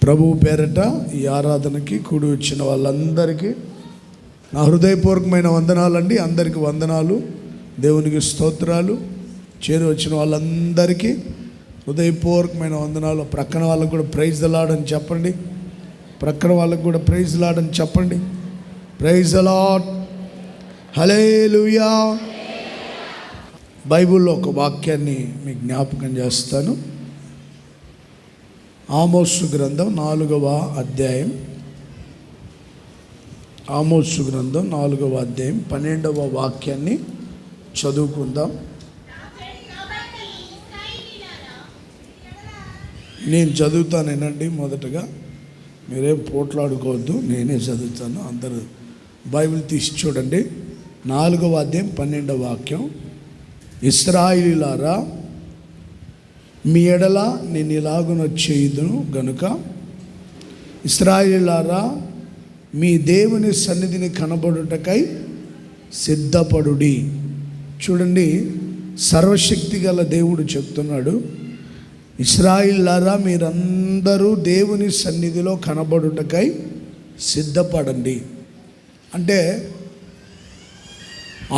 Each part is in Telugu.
ప్రభువు పేరట ఈ ఆరాధనకి కూడి వచ్చిన వాళ్ళందరికీ నా హృదయపూర్వకమైన వందనాలండి. అందరికీ వందనాలు, దేవునికి స్తోత్రాలు. చేరి వచ్చిన వాళ్ళందరికీ హృదయపూర్వకమైన వందనాలు. ప్రక్కన వాళ్ళకు కూడా ప్రైజ్ ద లార్డ్ అని చెప్పండి. ప్రక్కన వాళ్ళకు కూడా ప్రైజ్ ద లార్డ్ అని చెప్పండి. ప్రైజ్ ద లార్డ్, హల్లెలూయా. బైబిల్లో ఒక వాక్యాన్ని మీకు జ్ఞాపకం చేస్తాను. ఆమోసు గ్రంథం 4వ అధ్యాయం. ఆమోసు గ్రంథం 4వ అధ్యాయం 12వ వాక్యాన్ని చదువుకుందాం. నేను చదువుతానేనండి. మొదటగా మీరేం పోట్లాడుకోవద్దు, నేనే చదువుతాను. అందరూ బైబిల్ తీసి చూడండి. 4వ అధ్యాయం 12వ వాక్యం. ఇశ్రాయేలీయులారా, మీ ఎడల నేను ఇలాగున చేయుదును గనుక ఇశ్రాయేలీయులారా, మీ దేవుని సన్నిధిని కనబడుటకై సిద్ధపడుడి. చూడండి, సర్వశక్తి గల దేవుడు చెప్తున్నాడు, ఇశ్రాయేలీయులారా మీరందరూ దేవుని సన్నిధిలో కనబడుటకై సిద్ధపడండి. అంటే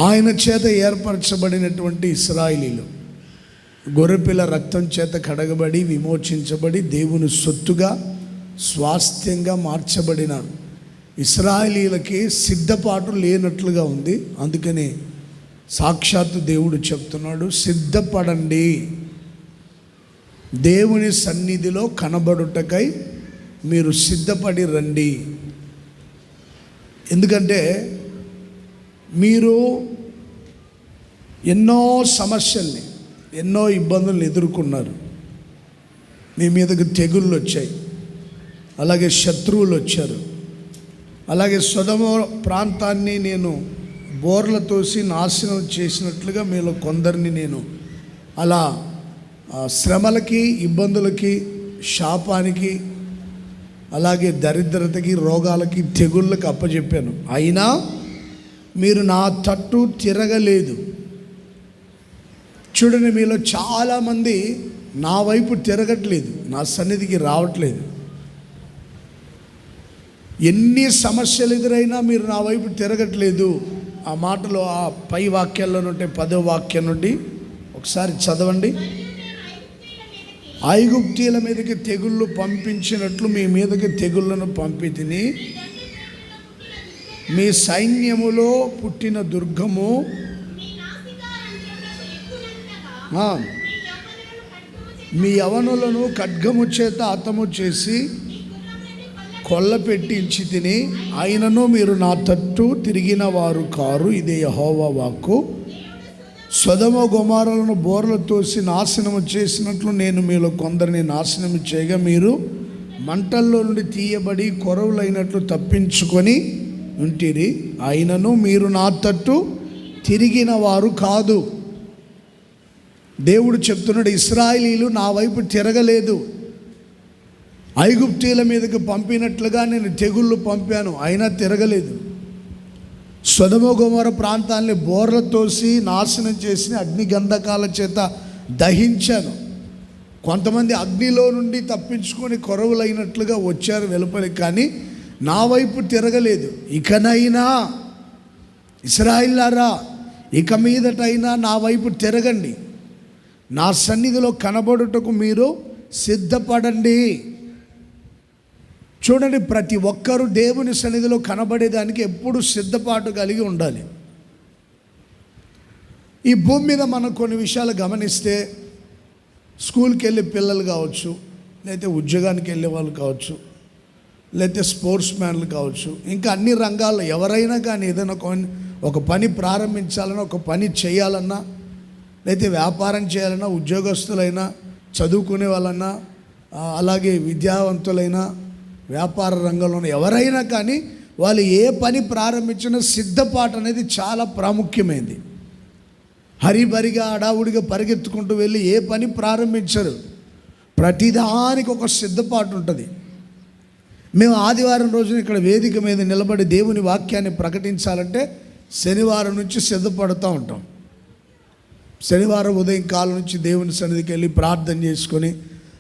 ఆయన చేత ఏర్పరచబడినటువంటి ఇశ్రాయేలీయులు గొర్రెపిల్ల రక్తం చేత కడగబడి విమోచించబడి దేవుని సొత్తుగా స్వాస్థ్యంగా మార్చబడిన ఇశ్రాయేలీయులకి సిద్ధపాటు లేనట్లుగా ఉంది. అందుకని సాక్షాత్తు దేవుడు చెప్తున్నాడు, సిద్ధపడండి, దేవుని సన్నిధిలో కనబడుటకై మీరు సిద్ధపడి రండి. ఎందుకంటే మీరు ఎన్నో సమస్యల్ని, ఎన్నో ఇబ్బందులను ఎదుర్కొన్నారు. మీ మీదకి తెగుళ్ళు వచ్చాయి, అలాగే శత్రువులు వచ్చారు. అలాగే సొదొమ ప్రాంతాన్ని నేను బోర్ల తోసి నాశనం చేసినట్లుగా మీలో కొందరిని నేను అలా శ్రమలకి, ఇబ్బందులకి, శాపానికి, అలాగే దరిద్రతకి, రోగాలకి, తెగుళ్ళకి అప్పచెప్పాను. అయినా మీరు నా తట్టు తిరగలేదు. చూడండి, మీలో చాలామంది నా వైపు తిరగట్లేదు, నా సన్నిధికి రావట్లేదు. ఎన్ని సమస్యలు ఎదురైనా మీరు నా వైపు తిరగట్లేదు. ఆ మాటలు ఆ పై వాక్యాల్లో నుండి 10వ వాక్యం నుండి ఒకసారి చదవండి. ఐగుప్తీయుల మీదకి తెగుళ్ళు పంపించినట్లు మీ మీదకి తెగుళ్ళను పంపితిని. మీ సైన్యములో పుట్టిన దుర్గము మీ యవనులను ఖడ్గము చేత హతము చేసి కొల్లపెట్టించి తిని, అయినను మీరు నా తట్టు తిరిగిన వారు కారు. ఇదే యెహోవా వాక్కు. సొదొమ గొమొర్రాలను బోర్ల తోసి నాశనము చేసినట్లు నేను మీలో కొందరిని నాశనము చేయగా మీరు మంటల్లో నుండి తీయబడి కొరవులైనట్లు తప్పించుకొని ఉంటిరి. అయినను మీరు నా తట్టు తిరిగిన వారు కాదు. దేవుడు చెప్తున్నాడు, ఇశ్రాయేలీయులు నా వైపు తిరగలేదు. ఐగుప్తీయుల మీదకి పంపినట్లుగా నేను తెగుళ్ళు పంపాను, అయినా తిరగలేదు. సొదొమ గొమొర్రా ప్రాంతాన్ని బోర్ల తోసి నాశనం చేసి అగ్ని గంధకాల చేత దహించాను. కొంతమంది అగ్నిలో నుండి తప్పించుకొని కొరవులైనట్లుగా వచ్చారు వెలుపలికి, కానీ నా వైపు తిరగలేదు. ఇకనైనా ఇశ్రాయేలీయులారా, ఇక మీదటైనా నా వైపు తిరగండి, నా సన్నిధిలో కనబడుటకు మీరు సిద్ధపడండి. చూడండి, ప్రతి ఒక్కరూ దేవుని సన్నిధిలో కనబడేదానికి ఎప్పుడు సిద్ధపాటు కలిగి ఉండాలి. ఈ భూమి మీద మనం కొన్ని విషయాలు గమనిస్తే, స్కూల్కి వెళ్ళే పిల్లలు కావచ్చు, లేకపోతే ఉద్యోగానికి వెళ్ళే వాళ్ళు కావచ్చు, లేకపోతే స్పోర్ట్స్ మ్యాన్లు కావచ్చు, ఇంకా అన్ని రంగాల్లో ఎవరైనా కానీ ఏదైనా ఒక పని ప్రారంభించాలన్నా, ఒక పని చేయాలన్నా, లేకపోతే వ్యాపారం చేయాలన్నా, ఉద్యోగస్తులైనా, చదువుకునే వాళ్ళన్నా, అలాగే విద్యావంతులైనా, వ్యాపార రంగంలో ఎవరైనా కానీ వాళ్ళు ఏ పని ప్రారంభించినా సిద్ధపాటు అనేది చాలా ప్రాముఖ్యమైనది. హరిబరిగా హడావుడిగా పరిగెత్తుకుంటూ వెళ్ళి ఏ పని ప్రారంభించరు. ప్రతిదానికి ఒక సిద్ధపాటు ఉంటుంది. మేము ఆదివారం రోజున ఇక్కడ వేదిక మీద నిలబడి దేవుని వాక్యాన్ని ప్రకటించాలంటే శనివారం నుంచి సిద్ధపడుతూ ఉంటాం. శనివారం ఉదయం కాలం నుంచి దేవుని సన్నిధికి వెళ్ళి ప్రార్థన చేసుకొని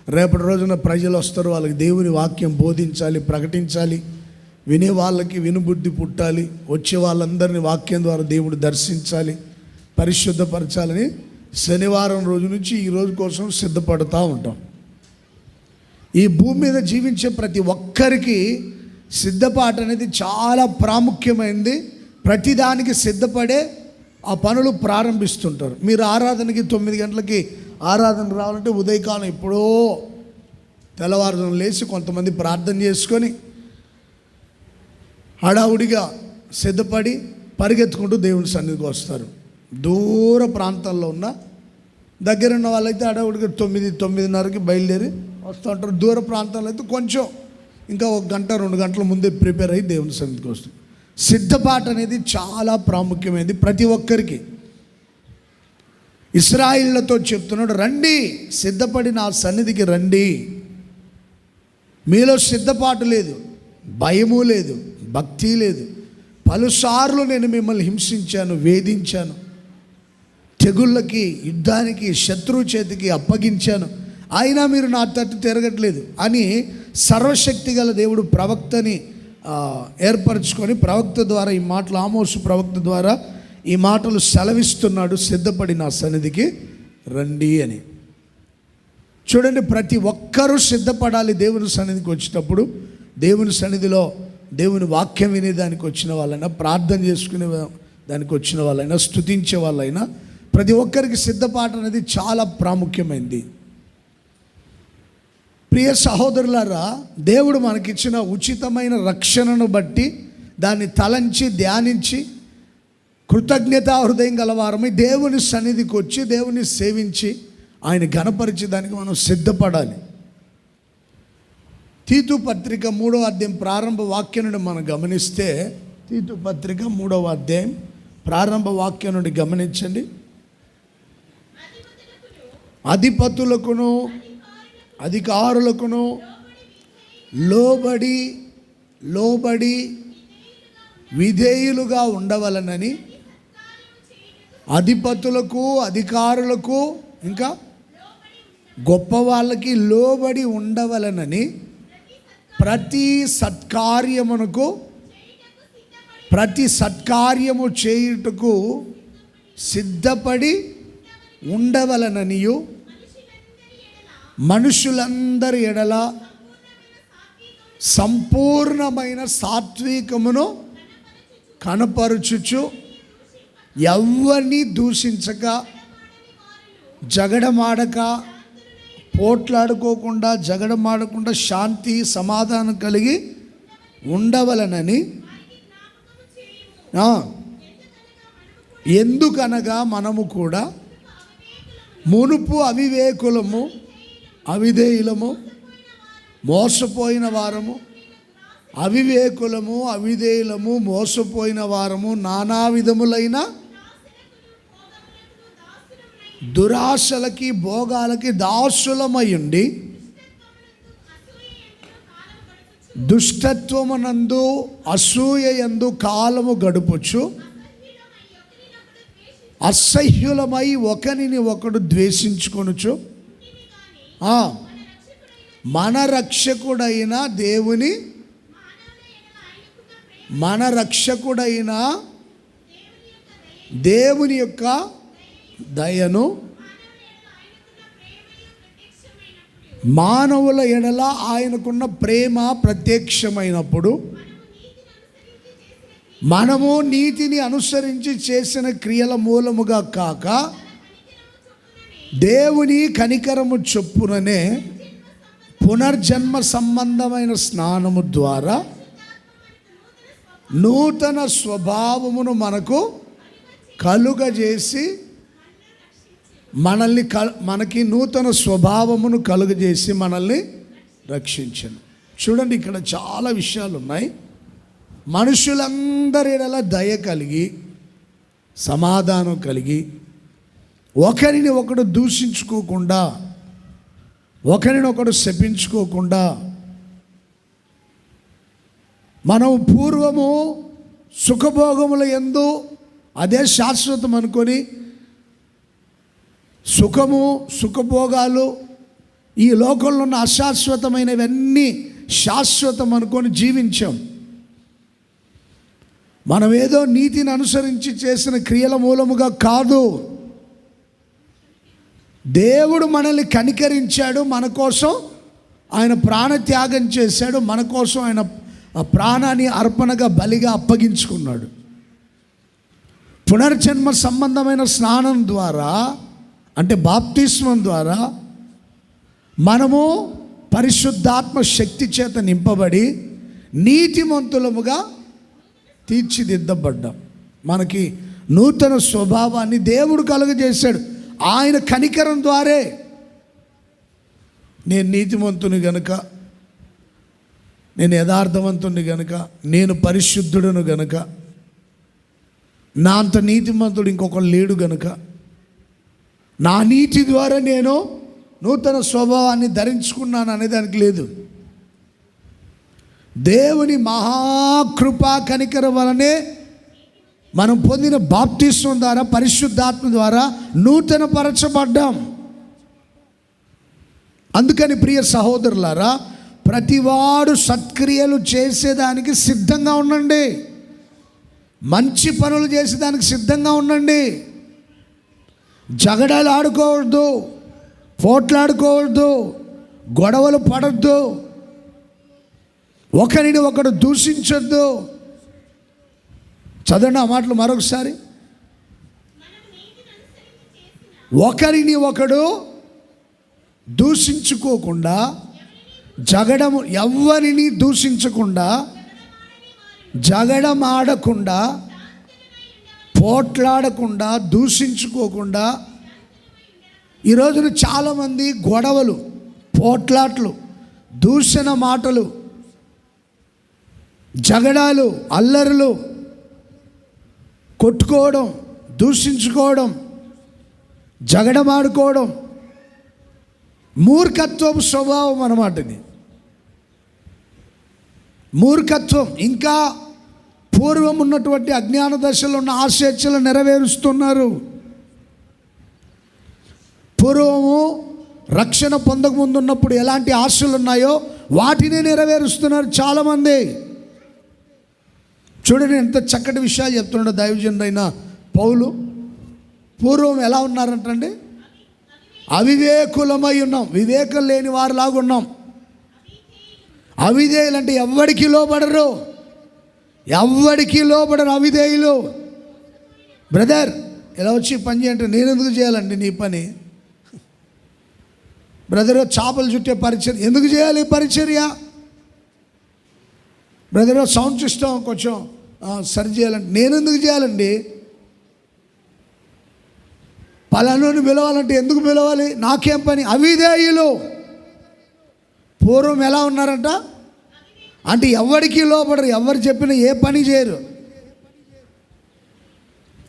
రేపటి రోజున ప్రజలు వస్తారు, వాళ్ళకి దేవుని వాక్యం బోధించాలి, ప్రకటించాలి, వినే వాళ్ళకి వినుబుద్ధి పుట్టాలి, వచ్చే వాళ్ళందరినీ వాక్యం ద్వారా దేవుడు దర్శించాలి, పరిశుద్ధపరచాలని శనివారం రోజు నుంచి ఈ రోజు కోసం సిద్ధపడుతూ ఉంటాం. ఈ భూమి మీద జీవించే ప్రతి ఒక్కరికి సిద్ధపాటు అనేది చాలా ప్రాముఖ్యమైనది. ప్రతిదానికి సిద్ధపడే ఆ పనులు ప్రారంభిస్తుంటారు. మీరు ఆరాధనకి 9 గంటలకి ఆరాధన రావాలంటే ఉదయకాలం ఎప్పుడో తెల్లవారుజామున లేచి కొంతమంది ప్రార్థన చేసుకొని హడావుడిగా సిద్ధపడి పరిగెత్తుకుంటూ దేవుని సన్నిధికి వస్తారు. దూర ప్రాంతాల్లో ఉన్న దగ్గరున్న వాళ్ళైతే హడావుడిగా 9-9:30కి బయలుదేరి వస్తూ ఉంటారు. దూర ప్రాంతాల్లో అయితే కొంచెం ఇంకా 1 గంట 2 గంటల ముందే ప్రిపేర్ అయ్యి దేవుని సన్నిధికి వస్తుంది. సిద్ధపాటు అనేది చాలా ప్రాముఖ్యమైనది ప్రతి ఒక్కరికి. ఇశ్రాయేలుతో చెప్తున్నాడు, రండి, సిద్ధపడి నా సన్నిధికి రండి. మీలో సిద్ధపాటు లేదు, భయము లేదు, భక్తి లేదు. పలుసార్లు నేను మిమ్మల్ని హింసించాను, వేధించాను, తెగుళ్ళకి, యుద్ధానికి, శత్రువు చేతికి అప్పగించాను, అయినా మీరు నా తట్టు తిరగట్లేదు అని సర్వశక్తి గల దేవుడు ప్రవక్తని ఏర్పరచుకొని ప్రవక్త ద్వారా ఈ మాటలు, ఆమోసు ప్రవక్త ద్వారా ఈ మాటలు సెలవిస్తున్నాడు, సిద్ధపడి నా సన్నిధికి రండి అని. చూడండి, ప్రతి ఒక్కరూ సిద్ధపడాలి. దేవుని సన్నిధికి వచ్చేటప్పుడు దేవుని సన్నిధిలో దేవుని వాక్యం వినేదానికి వచ్చిన వాళ్ళైనా, ప్రార్థన చేసుకునే దానికి వచ్చిన వాళ్ళైనా, స్తుతించే వాళ్ళైనా, ప్రతి ఒక్కరికి సిద్ధపాటు అనేది చాలా ప్రాముఖ్యమైనది. ప్రియ సహోదరులారా, దేవుడు మనకిచ్చిన ఉచితమైన రక్షణను బట్టి దాన్ని తలంచి ధ్యానించి కృతజ్ఞతా హృదయం గలవారమై దేవుని సన్నిధికి వచ్చి దేవుని సేవించి ఆయన ఘనపరిచేదానికి మనం సిద్ధపడాలి. తీతు పత్రిక 3వ అధ్యాయం ప్రారంభ వాక్యం నుండి మనం గమనిస్తే, తీతు పత్రిక 3వ అధ్యాయం ప్రారంభ వాక్యం నుండి గమనించండి. అధిపతులకును అధికారులకును లోబడి విధేయులుగా ఉండవలనని, అధిపతులకు, అధికారులకు, ఇంకా గొప్ప వాళ్ళకి లోబడి ఉండవలనని ప్రతి సత్కార్యము చేయుటకు సిద్ధపడి ఉండవలననియు మనుషులందరి ఎడల సంపూర్ణమైన సాత్వికమును కనపరుచుచు, ఎవరిని దూషించక, జగడమాడక, పోట్లాడుకోకుండా, జగడమాడకుండా శాంతి సమాధానం కలిగి ఉండవలనని, ఎందుకనగా మనము కూడా మునుపు అవివేకులము, అవిధేయులము, మోసపోయిన వారము, అవివేకులము, అవిధేయులము, మోసపోయిన వారము, నానా విధములైన దురాశలకి, భోగాలకి దాసులమయ్యుండి దుష్టత్వమునందు, అసూయయందు కాలము గడుపుచు, అసహ్యులమై ఒకరిని ఒకడు ద్వేషించుకొనుచు, మన రక్షకుడైన దేవుని యొక్క దయను మానవుల ఎడల ఆయనకున్న ప్రేమ ప్రత్యక్షమైనప్పుడు మనము నీతిని అనుసరించి చేసిన క్రియల మూలముగా కాక దేవుని కనికరము చొప్పుననే పునర్జన్మ సంబంధమైన స్నానము ద్వారా నూతన స్వభావమును మనకు కలుగజేసి, మనకి నూతన స్వభావమును కలుగజేసి మనల్ని రక్షించను. చూడండి, ఇక్కడ చాలా విషయాలు ఉన్నాయి. మనుషులందరి ఎడల దయ కలిగి, సమాధానం కలిగి, ఒకరిని ఒకడు దూషించుకోకుండా, ఒకరిని ఒకడు శపించుకోకుండా, మనం పూర్వము సుఖభోగముల యందు అదే శాశ్వతం అనుకొని సుఖము, సుఖభోగాలు, ఈ లోకంలో ఉన్న అశాశ్వతమైనవన్నీ శాశ్వతం అనుకొని జీవించాం. మనం ఏదో నీతిని అనుసరించి చేసిన క్రియల మూలముగా కాదు. దేవుడు మనల్ని కనికరించాడు, మన కోసం ఆయన ప్రాణత్యాగం చేశాడు, మన కోసం ఆయన ప్రాణాన్ని అర్పణగా బలిగా అప్పగించుకున్నాడు. పునర్జన్మ సంబంధమైన స్నానం ద్వారా, అంటే బాప్తిస్మం ద్వారా మనము పరిశుద్ధాత్మ శక్తి చేత నింపబడి నీతిమంతులముగా తీర్చిదిద్దబడ్డాం. మనకి నూతన స్వభావాన్ని దేవుడు కలుగజేశాడు ఆయన కనికరం ద్వారే. నేను నీతిమంతుని గనుక, నేను యథార్థవంతుని గనుక, నేను పరిశుద్ధుడును గనుక, నా అంత నీతిమంతుడు ఇంకొకరు లేడు గనుక, నా నీతి ద్వారా నేను నూతన స్వభావాన్ని ధరించుకున్నాను అనే దానికి లేదు. దేవుని మహాకృపా కనికరం వలనే మనం పొందిన బాప్తిస్మం ద్వారా, పరిశుద్ధాత్మ ద్వారా నూతన పరచబడ్డాం. అందుకని ప్రియ సహోదరులారా, ప్రతివాడు సత్క్రియలు చేసేదానికి సిద్ధంగా ఉండండి. మంచి పనులు చేసేదానికి సిద్ధంగా ఉండండి. జగడాలు ఆడుకోవద్దు, పోట్లాడుకోవద్దు, గొడవలు పడద్దు, ఒకరిని ఒకడు దూషించొద్దు. చదవండి ఆ మాటలు మరొకసారి. ఒకరిని ఒకడు దూషించుకోకుండా, జగడము ఎవరిని దూషించకుండా, జగడం ఆడకుండా, పోట్లాడకుండా, దూషించుకోకుండా. ఈ రోజున చాలామంది గొడవలు, పోట్లాట్లు, దూషణ మాటలు, జగడాలు, అల్లరులు, కొట్టుకోవడం, దూషించుకోవడం, జగడమాడుకోవడం మూర్ఖత్వపు స్వభావం అన్నమాట. ఇది మూర్ఖత్వం. ఇంకా పూర్వం ఉన్నటువంటి అజ్ఞాన దశలో ఉన్న ఆశలు నెరవేరుస్తున్నారు. పూర్వము రక్షణ పొందకముందు ఉన్నప్పుడు ఎలాంటి ఆశలు ఉన్నాయో వాటిని నెరవేరుస్తున్నారు చాలామంది. చూడండి ఎంత చక్కటి విషయాలు చెప్తున్నాడు దైవజనుడైన పౌలు. పూర్వం ఎలా ఉన్నారంటండి? అవివేకులమై ఉన్నాం, వివేకం లేని వారిలాగా ఉన్నాం. అవిధేయులు అంటే ఎవ్వడికి లోబడరు, ఎవ్వడికి లోబడరు అవిధేయులు. బ్రదర్ ఇలా వచ్చి పని చేయంటే నేను ఎందుకు చేయాలండి నీ పని? బ్రదర్ చేపలు చుట్టే పరిచర్య ఎందుకు చేయాలి? పరిచర్య బ్రదర్ సౌండ్ సిస్టమ్ కొంచెం సరి చేయాలంటే నేను ఎందుకు చేయాలండి? పలానాని పిలవాలంటే ఎందుకు పిలవాలి? నాకేం పని? అవిధేయులు. పూర్వం ఎలా ఉన్నారంట అంటే ఎవరికి లోపడరు, ఎవరు చెప్పినా ఏ పని చేయరు.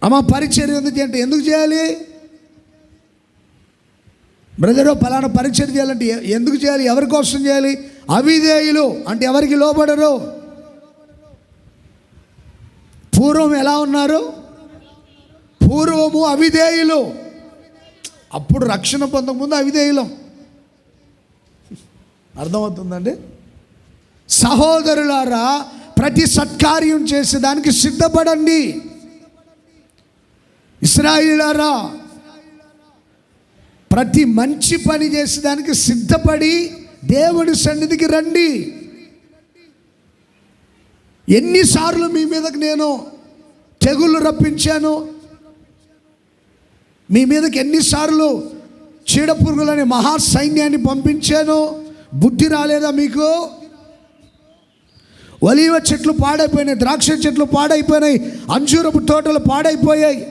అమ్మ పరిచర్య ఎందుకు అంటే ఎందుకు చేయాలి? బ్రదరు పలానా పరిచర్య చేయాలంటే ఎందుకు చేయాలి? ఎవరి కోసం చేయాలి? అవిధేయులు అంటే ఎవరికి లోబడరు. పూర్వం ఎలా ఉన్నారు? పూర్వము అవిధేయులు. అప్పుడు రక్షణ పొందకముందు అవిధేయులం. అర్థమవుతుందండి? సహోదరులారా, ప్రతి సత్కార్యం చేసేదానికి సిద్ధపడండి. ఇశ్రాయేలులారా, ప్రతి మంచి పని చేసేదానికి సిద్ధపడి దేవుడి సన్నిధికి రండి. ఎన్నిసార్లు మీ మీదకి నేను తెగుళ్ళు రప్పించాను, మీ మీదకి ఎన్నిసార్లు చీడపురుగులని మహాసైన్యాన్ని పంపించాను, బుద్ధి రాలేదా మీకు? ఒలీవ చెట్లు పాడైపోయినాయి, ద్రాక్ష చెట్లు పాడైపోయినాయి, అంజూరపు తోటలు పాడైపోయాయి.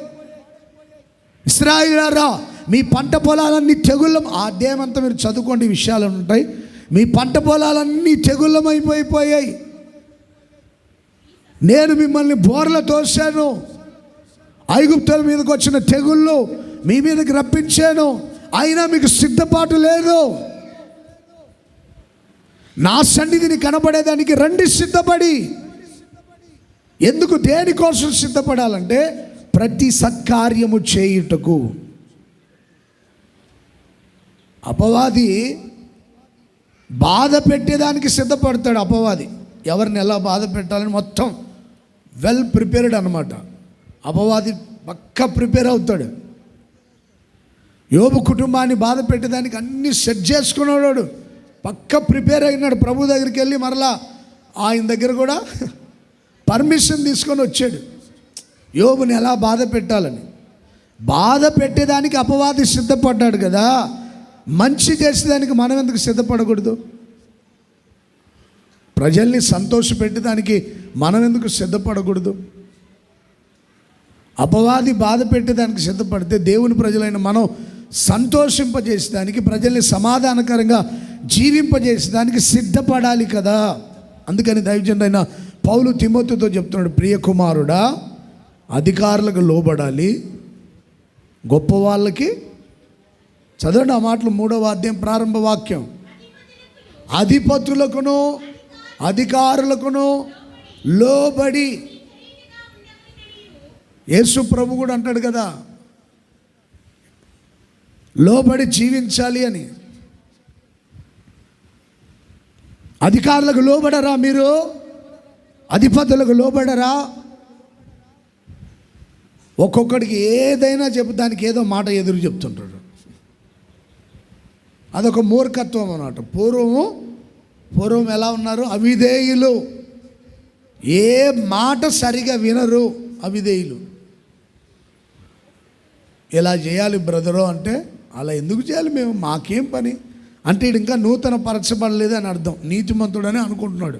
ఇశ్రాయేలులారా, మీ పంట పొలాలన్నీ తెగుళ్ళం. ఆ అధ్యాయమంతా మీరు చదువుకోండి, విషయాలు ఉంటాయి. మీ పంట పొలాలన్నీ తెగుళ్ళమైపోయిపోయాయి. నేను మిమ్మల్ని బోర్ల తోసాను, ఐగుప్తుల మీదకి వచ్చిన తెగుళ్ళు మీ మీదకి రప్పించాను, అయినా మీకు సిద్ధపాటు లేదు. నా సన్నిధిని కనబడేదానికి రండి సిద్ధపడి. ఎందుకు? దేనికోసం సిద్ధపడాలంటే ప్రతి సత్కార్యము చేయుటకు. అపవాది బాధ పెట్టేదానికి సిద్ధపడతాడు అపవాది. ఎవరిని ఎలా బాధ పెట్టాలని మొత్తం వెల్ ప్రిపేర్డ్ అన్నమాట. అపవాది పక్కా ప్రిపేర్ అవుతాడు. యోబు కుటుంబాన్ని బాధ పెట్టేదానికి అన్ని సెట్ చేసుకున్నాడు, పక్క ప్రిపేర్ అయినాడు. ప్రభు దగ్గరికి వెళ్ళి మరలా ఆయన దగ్గర కూడా పర్మిషన్ తీసుకొని వచ్చాడు యోబుని ఎలా బాధ పెట్టాలని. బాధ పెట్టేదానికి అపవాది సిద్ధపడ్డాడు కదా, మంచి చేసేదానికి మనం ఎందుకు సిద్ధపడకూడదు? ప్రజల్ని సంతోషపెట్టేదానికి మనం ఎందుకు సిద్ధపడకూడదు? అపవాది బాధ పెట్టేదానికి సిద్ధపడితే దేవుని ప్రజలైన మనం సంతోషింపజేసేదానికి, ప్రజల్ని సమాధానకరంగా జీవింపజేసేదానికి సిద్ధపడాలి కదా. అందుకని దైవజనుడైన పౌలు తిమోతితో చెప్తున్నాడు, ప్రియ కుమారుడా, అధికారులకు లోబడాలి, గొప్ప వాళ్ళకి. చదవండి ఆ మాటలు, 3వ అధ్యాయం ప్రారంభ వాక్యం. అధిపతులకును అధికారులకును లోబడి. యేసు ప్రభు కూడా అంటాడు కదా, లోబడి జీవించాలి అని. అధికారులకు లోబడరా మీరు? అధిపతులకు లోబడరా? ఒక్కొక్కడికి ఏదైనా దానికి ఏదో మాట ఎదురు చెప్తుంటాడు. అదొక మూర్ఖత్వం అన్నమాట. పూర్వం ఎలా ఉన్నారు? అవిధేయులు, ఏ మాట సరిగా వినరు అవిధేయులు. ఎలా చేయాలి బ్రదరు అంటే, అలా ఎందుకు చేయాలి, మేము మాకేం పని అంటే, ఇది ఇంకా నూతన పరచబడలేదు అని అర్థం, నీతిమంతుడని అనుకుంటున్నాడు.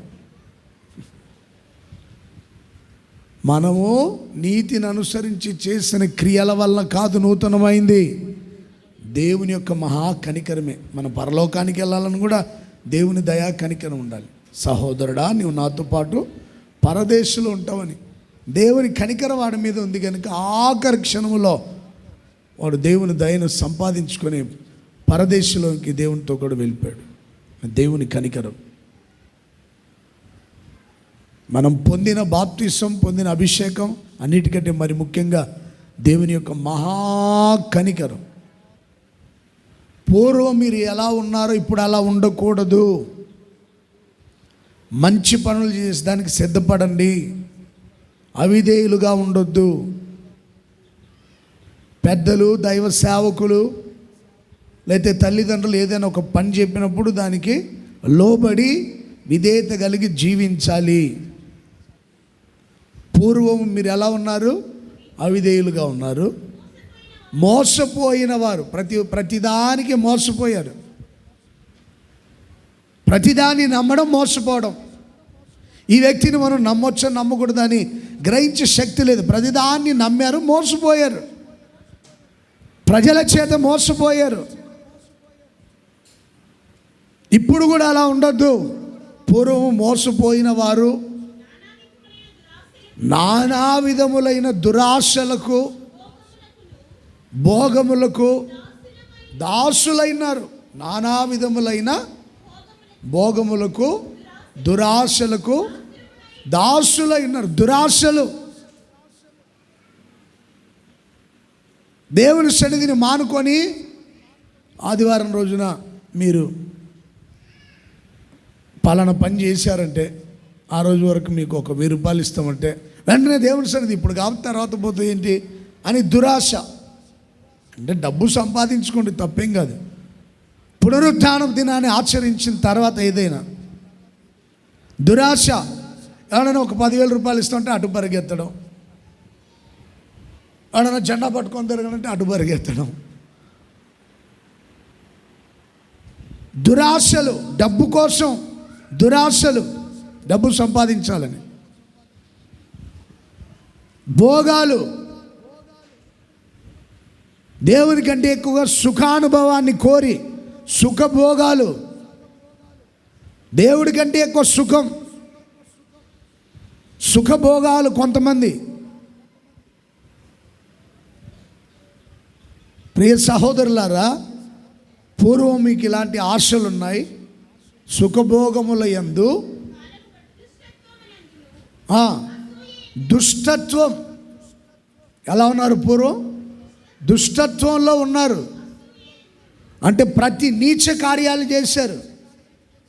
మనము నీతిని అనుసరించి చేసిన క్రియల వల్ల కాదు నూతనమైంది, దేవుని యొక్క మహా కనికరమే. మన పరలోకానికి వెళ్ళాలని కూడా దేవుని దయా కనికరం ఉండాలి. సహోదరుడా, నీవు నాతో పాటు పరదేశంలో ఉంటావని దేవుని కనికరం వాడి మీద ఉంది కనుక ఆఖరి క్షణంలో వాడు దేవుని దయను సంపాదించుకొని పరదేశంలోకి దేవునితో కూడా వెళ్ళిపోయాడు. దేవుని కనికరం. మనం పొందిన బాప్తిసం, పొందిన అభిషేకం, అన్నిటికంటే మరి ముఖ్యంగా దేవుని యొక్క మహా కనికరం. పూర్వం మీరు ఎలా ఉన్నారో ఇప్పుడు అలా ఉండకూడదు. మంచి పనులు చేసేదానికి సిద్ధపడండి, అవిధేయులుగా ఉండొద్దు. పెద్దలు, దైవ సేవకులు లేకపోతే తల్లిదండ్రులు ఏదైనా ఒక పని చెప్పినప్పుడు దానికి లోబడి విధేయత కలిగి జీవించాలి. పూర్వం మీరు ఎలా ఉన్నారు? అవిధేయులుగా ఉన్నారు, మోసపోయిన వారు. ప్రతిదానికి మోసపోయారు. ప్రతిదాన్ని నమ్మడం, మోసపోవడం. ఈ వ్యక్తిని మనం నమ్మొచ్చో నమ్మకూడదని గ్రహించే శక్తి లేదు. ప్రతిదాన్ని నమ్మారు, మోసపోయారు, ప్రజల చేత మోసపోయారు. ఇప్పుడు కూడా అలా ఉండొద్దు. పూర్వం మోసపోయిన వారు నానా విధములైన దురాశలకు, భోగములకు దాసులైనారు. నానా విధములైన భోగములకు, దురాశలకు దాసులైనారు. దురాశలు. దేవుని సన్నిధిని మానుకొని ఆదివారం రోజున మీరు పలానా పని చేశారంటే, ఆ రోజు వరకు మీకు ఒక 1000 రూపాయలు ఇస్తామంటే వెంటనే దేవుని సన్నిధి ఇప్పుడు కాబట్టి తర్వాత పోతే ఏంటి అని దురాశ. అంటే డబ్బు సంపాదించుకోండి, తప్పేం కాదు. పునరుత్థానం దినాన్ని ఆచరించిన తర్వాత ఏదైనా దురాశ. ఎవరైనా ఒక 10,000 రూపాయలు ఇస్తామంటే అటు పరిగెత్తడం, ఎవరైనా జెండా పట్టుకొని తిరగాలంటే అటు పరిగెత్తడం. దురాశలు, డబ్బు కోసం దురాశలు, డబ్బు సంపాదించాలని. భోగాలు, దేవుని కంటే ఎక్కువగా సుఖానుభవాన్ని కోరి సుఖభోగాలు. దేవుడి కంటే ఎక్కువ సుఖం, సుఖభోగాలు కొంతమంది. ప్రియ సహోదరులారా, పూర్వం మీకు ఇలాంటి ఆశలు ఉన్నాయి. సుఖభోగముల యందు దుష్టత్వం. ఎలా ఉన్నారు? పూర్వం దుష్టత్వంలో ఉన్నారు. అంటే ప్రతి నీచ కార్యాలు చేశారు.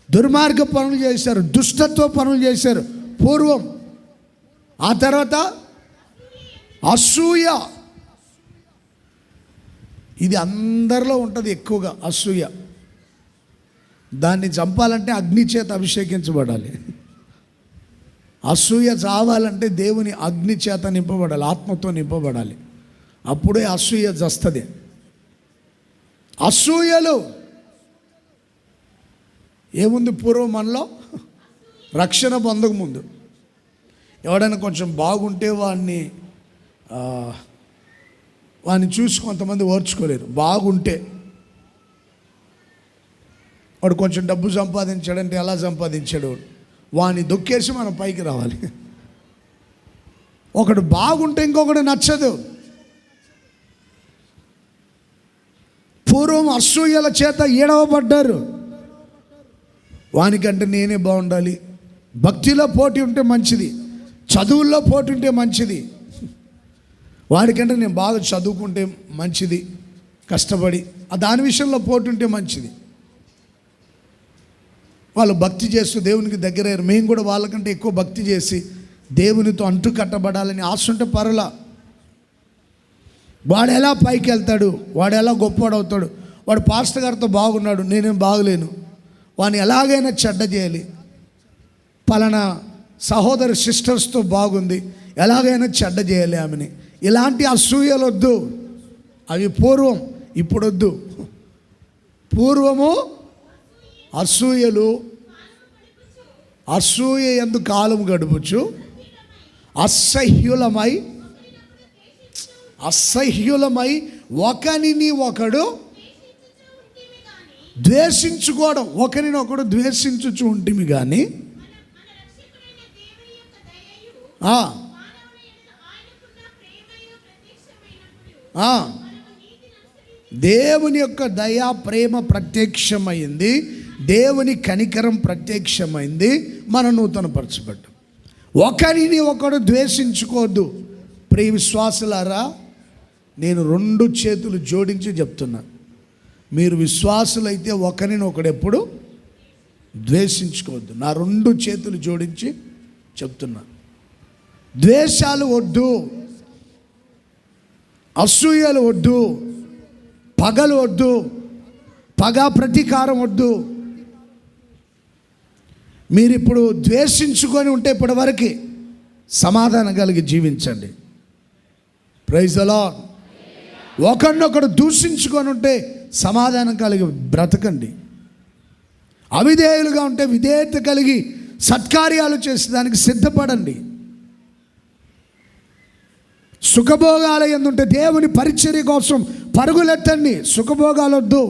దుర్మార్గ పనులు చేశారు, దుష్టత్వ పనులు చేశారు పూర్వం. ఆ తర్వాత అసూయ. ఇది అందరిలో ఉంటుంది ఎక్కువగా, అసూయ. దాన్ని చంపాలంటే అగ్ని చేత అభిషేకించబడాలి. అసూయ చావాలంటే దేవుని అగ్ని చేత నింపబడాలి, ఆత్మతో నింపబడాలి. అప్పుడే అసూయ చస్తుంది. అసూయలు ఏముంది పూర్వం మనలో? రక్షణ పొందక ముందు ఎవడైనా కొంచెం బాగుంటే వాడిని చూసి కొంతమంది ఓర్చుకోలేరు. బాగుంటే వాడు కొంచెం డబ్బు సంపాదించాడంటే ఎలా సంపాదించాడు, వాడిని దొక్కేసి మనం పైకి రావాలి. ఒకడు బాగుంటే ఇంకొకడు నచ్చదు. పూర్వం అసూయల చేత ఏడవబడ్డారు. వానికంటే నేనే బాగుండాలి. భక్తిలో పోటీ ఉంటే మంచిది, చదువుల్లో పోటీ ఉంటే మంచిది. వాడికంటే నేను బాగా చదువుకుంటే మంచిది, కష్టపడి దాని విషయంలో పోటీ ఉంటే మంచిది. వాళ్ళు భక్తి చేస్తూ దేవునికి దగ్గరయ్యారు. మేము కూడా వాళ్ళకంటే ఎక్కువ భక్తి చేసి దేవునితో అంటు కట్టబడాలని ఆశ ఉంటే పరలా. వాడు ఎలా పైకి వెళ్తాడు, వాడు ఎలా గొప్పవాడవుతాడు, వాడు పాస్టర్ గారితో బాగున్నాడు, నేనేం బాగలేను, వాడిని ఎలాగైనా చెడ్డ చేయాలి, పలానా సహోదరు సిస్టర్స్తో బాగుంది, ఎలాగైనా చెడ్డ చేయాలి ఆమెని. ఇలాంటి అసూయలు వద్దు. అవి పూర్వం, ఇప్పుడు వద్దు. పూర్వము అసూయలు, అసూయ యందు కాలం గడుపుచు అసహ్యులమై ఒకరిని ఒకడు ద్వేషించుకోవడం, ఒకరిని ఒకడు ద్వేషించుచు ఉంటిమి కానీ దేవుని యొక్క దయా ప్రేమ ప్రత్యక్షమైంది, దేవుని కనికరం ప్రత్యక్షమైంది, మన నూతనపరచబడ్డం. ఒకరిని ఒకడు ద్వేషించుకోవద్దు. ప్రియ విశ్వాసులారా, నేను 2 చేతులు జోడించి చెప్తున్నా, మీరు విశ్వాసులైతే ఒకరిని ఒకడు ఎప్పుడు ద్వేషించుకోవద్దు. నా 2 చేతులు జోడించి చెప్తున్నా. ద్వేషాలు వద్దు, అసూయలు వద్దు, పగలు వద్దు, పగ ప్రతీకారం వద్దు. మీరు ఇప్పుడు ద్వేషించుకొని ఉంటే ఇప్పటివరకు సమాధానం కలిగి జీవించండి. Praise the Lord. ఒకరినొకడు దూషించుకొని ఉంటే సమాధానం కలిగి బ్రతకండి. అవిధేయులుగా ఉంటే విధేయత కలిగి సత్కార్యాలు చేసేదానికి సిద్ధపడండి. సుఖభోగాల యందుంటే దేవుని పరిచర్య కోసం పరుగులెత్తండి. సుఖభోగాలు వద్దు.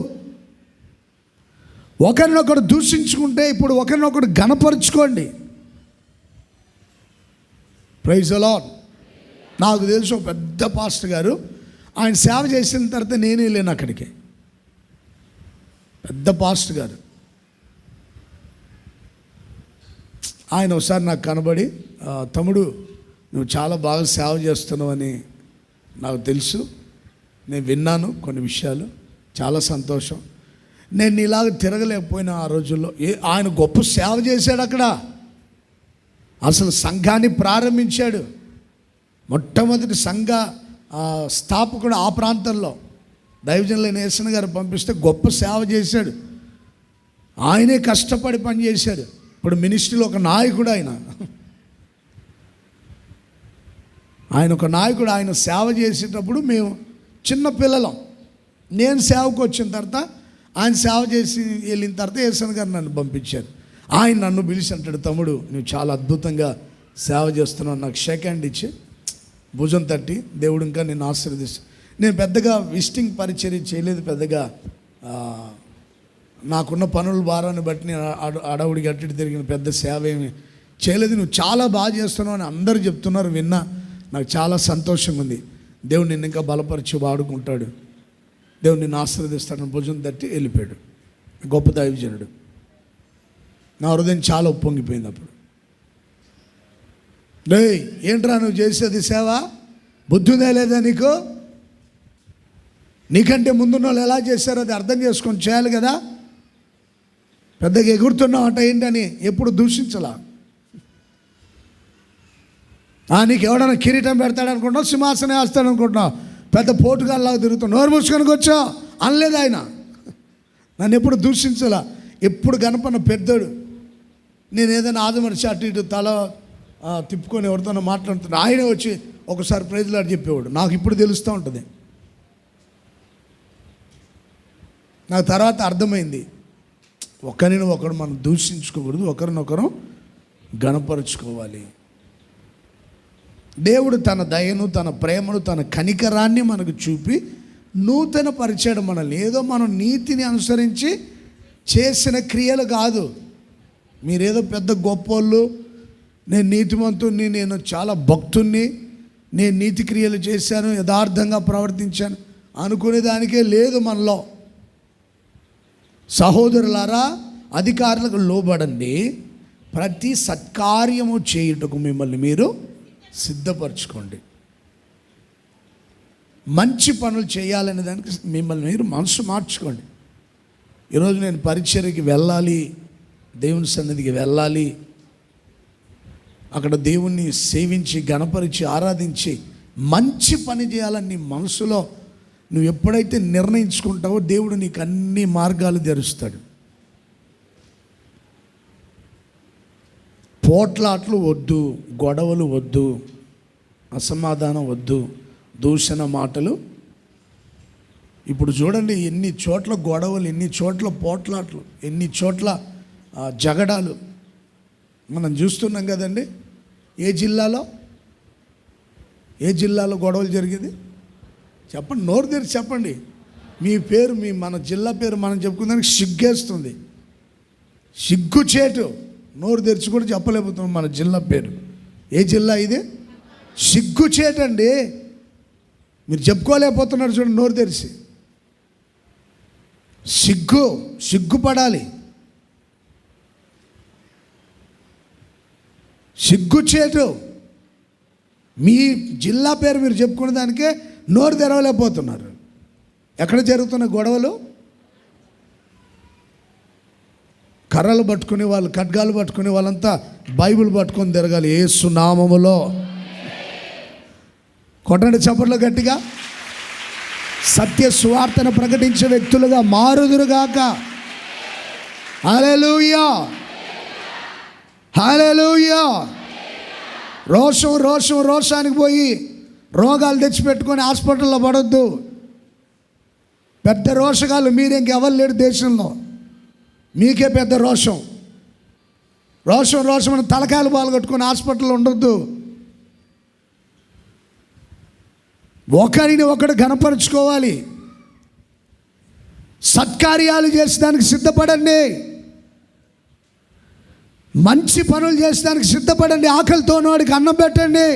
ఒకరినొకడు దూషించుకుంటే ఇప్పుడు ఒకరినొకడు గణపరుచుకోండి. Praise the lord. నాకు తెలుసు ఒక పెద్ద పాస్టర్ గారు, ఆయన సేవ చేసిన తర్వాత నేనే లేను అక్కడికి. పెద్ద పాస్టర్ గారు, ఆయన ఒకసారి నాకు కనబడి, తమ్ముడు నువ్వు చాలా బాగా సేవ చేస్తున్నావు అని నాకు తెలుసు, నేను విన్నాను కొన్ని విషయాలు, చాలా సంతోషం. నేను ఇలాగ తిరగలేకపోయినా ఆ రోజుల్లో. ఆయన గొప్ప సేవ చేశాడు అక్కడ. అసలు సంఘాన్ని ప్రారంభించాడు. మొట్టమొదటి సంఘ స్థాపకుడు ఆ ప్రాంతంలో దైవజనులు నేసన్ గారు పంపిస్తే గొప్ప సేవ చేశాడు. ఆయనే కష్టపడి పనిచేశాడు. ఇప్పుడు మినిస్ట్రీలో ఒక నాయకుడు ఆయన ఒక నాయకుడు. ఆయన సేవ చేసేటప్పుడు మేము చిన్న పిల్లలం. నేను సేవకు వచ్చిన తర్వాత ఆయన సేవ చేసి వెళ్ళిన తర్వాత ఏసన్ గారు నన్ను పంపించారు. ఆయన నన్ను పిలిచి అంటాడు, తమ్ముడు నువ్వు చాలా అద్భుతంగా సేవ చేస్తున్నావు. నాకు షేక్ హ్యాండ్ ఇచ్చి భుజం తట్టి, దేవుడు ఇంకా నేను ఆశీర్వదిస్తాను. నేను పెద్దగా విజిటింగ్ పరిచర్య చేయలేదు, పెద్దగా నాకున్న పనుల భారాన్ని బట్టి నేను అడవుడి గట్టి తిరిగిన పెద్ద సేవ ఏమి చేయలేదు. నువ్వు చాలా బాగా చేస్తున్నావు అని అందరూ చెప్తున్నారు, విన్నా. నాకు చాలా సంతోషంగా ఉంది. దేవుడు నిన్ను ఇంకా బలపరిచి వాడుకుంటాడు, దేవుడు నిన్ను ఆశీర్వదిస్తాడని భుజం తట్టి వెళ్ళిపోయాడు. గొప్ప దైవజనుడు. నా హృదయం చాలా ఉప్పొంగిపోయింది అప్పుడు. ఏంట్రా నువ్వు చేసేది సేవ? బుద్ధిదే లేదా నీకు? నీకంటే ముందున్న వాళ్ళు ఎలా చేశారో అది అర్థం చేసుకొని చేయాలి కదా. పెద్దగా ఎగురుతున్నావు అంట ఏంటని ఎప్పుడు దూషించలా. నీకు ఎవడన్నా కిరీటం పెడతాడు అనుకుంటున్నావు, సింహాసనం వేస్తాడు అనుకుంటున్నావు, పెద్ద పోటుగాల్లాగా తిరుగుతావు, నోరు మూసుకొని వచ్చా అనలేదు ఆయన. నన్ను ఎప్పుడు దూషించలా. ఎప్పుడు కనపడిన పెద్దోడు నేను ఏదైనా ఆదమరిచి అటు ఇటు తల తిప్పుకొని ఎవరితోనో మాట్లాడుతున్నా, ఆయనే వచ్చి ఒకసారి ప్రైజ్లాడు చెప్పేవాడు. నాకు ఇప్పుడు తెలుస్తూ ఉంటుంది. నాకు తర్వాత అర్థమైంది, ఒకరిని మనం దూషించుకోకూడదు, ఒకరినొకరు గణపరుచుకోవాలి. దేవుడు తన దయను, తన ప్రేమను, తన కనికరాన్ని మనకు చూపి నూతన పరిచయం మనల్ని. ఏదో మనం నీతిని అనుసరించి చేసిన క్రియలు కాదు. మీరేదో పెద్ద గొప్పోళ్ళు, నేను నీతిమంతుణ్ణి, నేను చాలా భక్తుణ్ణి, నేను నీతి క్రియలు చేశాను, యథార్థంగా ప్రవర్తించాను అనుకునే దానికే లేదు మనలో. సహోదరులారా, అధికారులకు లోబడండి, ప్రతి సత్కార్యము చేయుటకు మిమ్మల్ని మీరు సిద్ధపరచుకోండి. మంచి పనులు చేయాలనే దానికి మిమ్మల్ని మీరు మనసు మార్చుకోండి. ఈరోజు నేను పరిచర్యకి వెళ్ళాలి, దేవుని సన్నిధికి వెళ్ళాలి, అక్కడ దేవుణ్ణి సేవించి గణపరిచి ఆరాధించి మంచి పని చేయాలని నీ మనసులో నువ్వు ఎప్పుడైతే నిర్ణయించుకుంటావో దేవుడు నీకు అన్ని మార్గాలు తెరుస్తాడు. పోట్లాట్లు వద్దు, గొడవలు వద్దు, అసమాధానం వద్దు, దూషణ మాటలు. ఇప్పుడు చూడండి, ఎన్ని చోట్ల గొడవలు, ఎన్ని చోట్ల పోట్లాట్లు, ఎన్ని చోట్ల జగడాలు మనం చూస్తున్నాం కదండి. ఏ జిల్లాలో గొడవలు జరిగేది చెప్పండి, నోరు తెరిచి చెప్పండి. మీ పేరు, మన జిల్లా పేరు మనం చెప్పుకుందానికి సిగ్గేస్తుంది, సిగ్గుచేటు. నోరు తెరిచి కూడా చెప్పలేకపోతున్నాం మన జిల్లా పేరు. ఏ జిల్లా ఇది? సిగ్గుచేటండి. మీరు చెప్పుకోలేకపోతున్నారు చూడండి, నోరు తెరిచి. సిగ్గుపడాలి. సిగ్గుచేటు. మీ జిల్లా పేరు మీరు చెప్పుకునే దానికే నోరు తెరవలేకపోతున్నారు. ఎక్కడ జరుగుతున్న గొడవలు? కర్రలు పట్టుకునే వాళ్ళు, ఖడ్గాలు పట్టుకునే వాళ్ళంతా బైబిల్ పట్టుకొని తిరగాలి. యేసు నామములో కొట్టండి చప్పట్లు గట్టిగా. సత్య సువార్తను ప్రకటించే వ్యక్తులుగా మారుదురుగాక. హల్లెలూయా, హల్లెలూయా. రోషానికి పోయి రోగాలు తెచ్చిపెట్టుకొని హాస్పిటల్లో పడొద్దు. పెద్ద రోషగాళ్ళు మీరు, ఇంకెవరు లేడు దేశంలో. మీకే పెద్ద రోషం అని తలకాయలు పాల్గొట్టుకొని హాస్పిటల్లో ఉండొద్దు. ఒకరిని ఒకడు గణపరుచుకోవాలి. సత్కార్యాలు చేసేదానికి సిద్ధపడండి, మంచి పనులు చేసేదానికి సిద్ధపడండి. ఆకలితో ఉన్నవాడికి అన్నం పెట్టండి,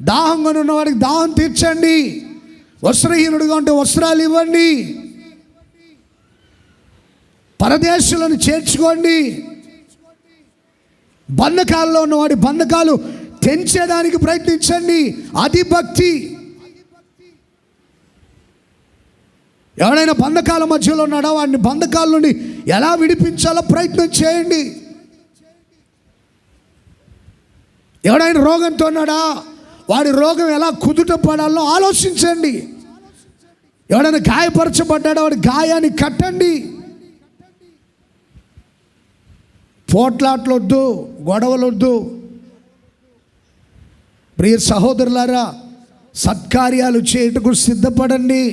దాహంగా ఉన్నవాడికి దాహం తీర్చండి, వస్త్రహీనుడిగా ఉంటే వస్త్రాలు ఇవ్వండి, పరదేశులను చేర్చుకోండి, బంధకాల్లో ఉన్నవాడి బంధకాలు తెంచేదానికి ప్రయత్నించండి. అది భక్తి. ఎవడైనా బంధకాల మధ్యలో ఉన్నాడో వాడిని బంధకాల నుండి ఎలా విడిపించాలో ప్రయత్నం చేయండి. ఎవడైనా రోగంతో ఉన్నాడా, వాడి రోగం ఎలా కుదుట పడాలో ఆలోచించండి. ఎవడైనా గాయపరచబడ్డాడో వాడి గాయాన్ని కట్టండి. పోట్లాట్లు వద్దు, గొడవలు వద్దు. ప్రియ సహోదరులారా, సత్కార్యాలు చేయుటకు సిద్ధపడండి.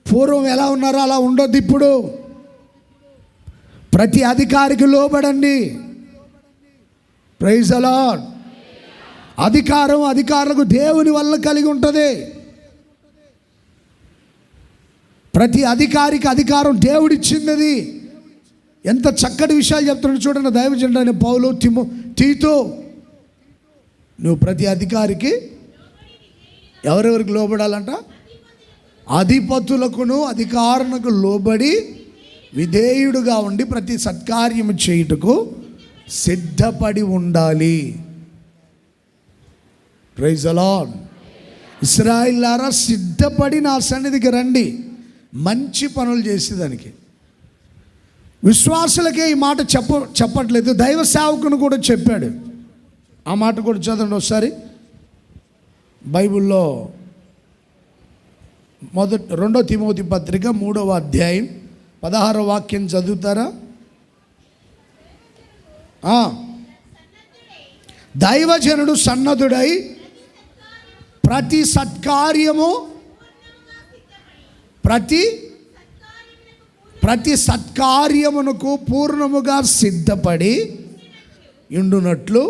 పూర్వం ఎలా ఉన్నారో అలా ఉండొద్దు. ఇప్పుడు ప్రతి అధికారికి లోబడండి. Praise the lord. అధికారులకు దేవుని వల్ల కలిగి ఉంటుంది. ప్రతి అధికారికి అధికారం దేవుడిచ్చింది. ఎంత చక్కటి విషయాలు చెప్తున్నాడు చూడండి దైవజనుడైన పౌలు తీతో. నువ్వు ప్రతి అధికారికి ఎవరెవరికి లోబడాలంట? అధిపతులకును అధికారులకు లోబడి విధేయుడుగా ఉండి ప్రతి సత్కార్యము చేయుటకు సిద్ధపడి ఉండాలి. Praise the lord. ఇశ్రాయేలులారా, సిద్ధపడి నా సన్నిధికి రండి మంచి పనులు చేసేదానికి. విశ్వాసులకే ఈ మాట చెప్పట్లేదు, దైవ సేవకుని కూడా చెప్పాడు. ఆ మాట కూడా చదవండి ఒకసారి. బైబిల్లో 2 తిమోతి పత్రిక 3వ అధ్యాయం 16వ వాక్యం చదువుతారా? దైవజనుడు సన్నద్ధుడై ప్రతి సత్కార్యమునకు పూర్ణముగా సిద్ధపడి ఉండునట్లు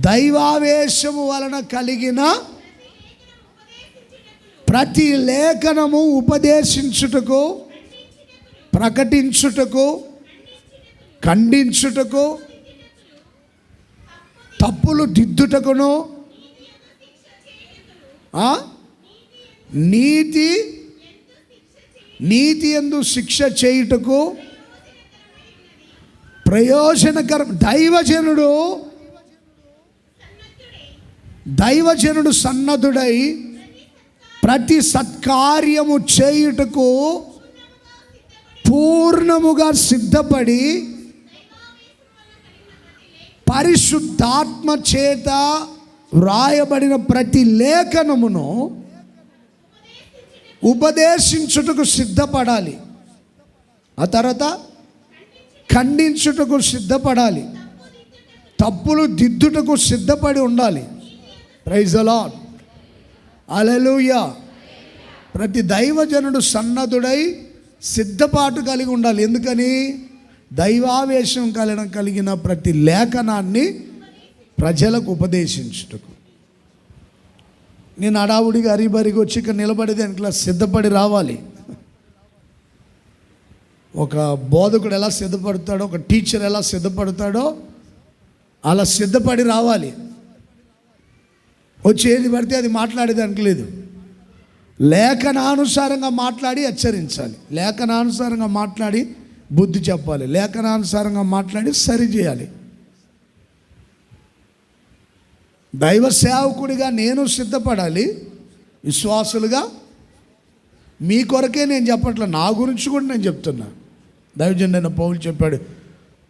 దైవావేశము వలన కలిగిన ప్రతి లేఖనము ఉపదేశించుటకు, ప్రకటించుటకు, ఖండించుటకు, తప్పులు దిద్దుటకును, నీతి యందు శిక్ష చేయుటకు ప్రయోజనకరం. దైవజనుడు సన్నద్ధుడై ప్రతి సత్కార్యము చేయుటకు పూర్ణముగా సిద్ధపడి పరిశుద్ధాత్మ చేత వ్రాయబడిన ప్రతి లేఖనమును ఉపదేశించుటకు సిద్ధపడాలి. ఆ తర్వాత ఖండించుటకు సిద్ధపడాలి, తప్పులు దిద్దుటకు సిద్ధపడి ఉండాలి. ప్రైజ్ ది లార్డ్, హల్లెలూయా. ప్రతి దైవజనుడు సన్నద్ధుడై సిద్ధపాటు కలిగి ఉండాలి. ఎందుకని? దైవావేశం కలిగిన ప్రతి లేఖనాన్ని ప్రజలకు ఉపదేశించుటకు. నేను అడావుడిగా అరిబరిగా వచ్చి ఇక్కడ నిలబడేది దానికి సిద్ధపడి రావాలి. ఒక బోధకుడు ఎలా సిద్ధపడతాడో, ఒక టీచర్ ఎలా సిద్ధపడతాడో అలా సిద్ధపడి రావాలి. వచ్చి ఏది పడితే అది మాట్లాడేదానికి లేదు. లేఖనానుసారంగా మాట్లాడి హెచ్చరించాలి, లేఖనానుసారంగా మాట్లాడి బుద్ధి చెప్పాలి, లేఖనానుసారంగా మాట్లాడి సరి చేయాలి. దైవ సేవకుడిగా నేను సిద్ధపడాలి. విశ్వాసులుగా మీ కొరకే నేను చెప్పట్లే, నా గురించి కూడా నేను చెప్తున్నా. దైవజనుడైన పౌలు చెప్పాడు,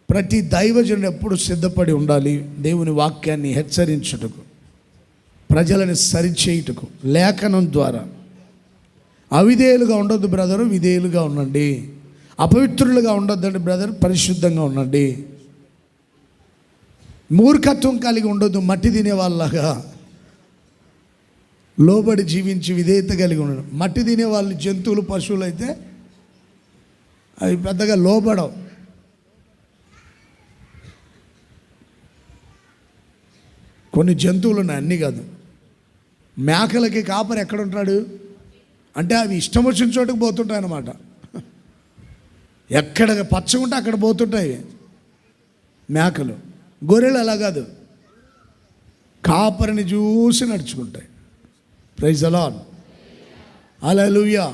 ప్రతి దైవజనుడు ఎప్పుడు సిద్ధపడి ఉండాలి దేవుని వాక్యాన్ని హెచ్చరించుటకు, ప్రజలని సరిచేయుటకు లేఖనం ద్వారా. అవిధేయులుగా ఉండొద్దు బ్రదరు, విధేయులుగా ఉండండి. అపవిత్రులుగా ఉండొద్దండి బ్రదర్, పరిశుద్ధంగా ఉండండి. మూర్ఖత్వం కలిగి ఉండొద్దు, మట్టి తినే వాళ్ళలాగా లోబడి జీవించి విధేయత కలిగి ఉండడం. మట్టి తినే వాళ్ళు జంతువులు, పశువులు అయితే అవి పెద్దగా లోబడవు. కొన్ని జంతువులు ఉన్నాయి, అన్నీ కాదు. మేకలకి కాపరి ఎక్కడ ఉంటాడు అంటే అవి ఇష్టం వచ్చిన చోటుకు పోతుంటాయి అన్నమాట. ఎక్కడ పచ్చగుంటే అక్కడ పోతుంటాయి మేకలు. గొర్రెలు అలా కాదు, కాపరిని చూసి నడుచుకుంటాయి. ప్రైజ్ ది లార్డ్, హల్లెలూయా.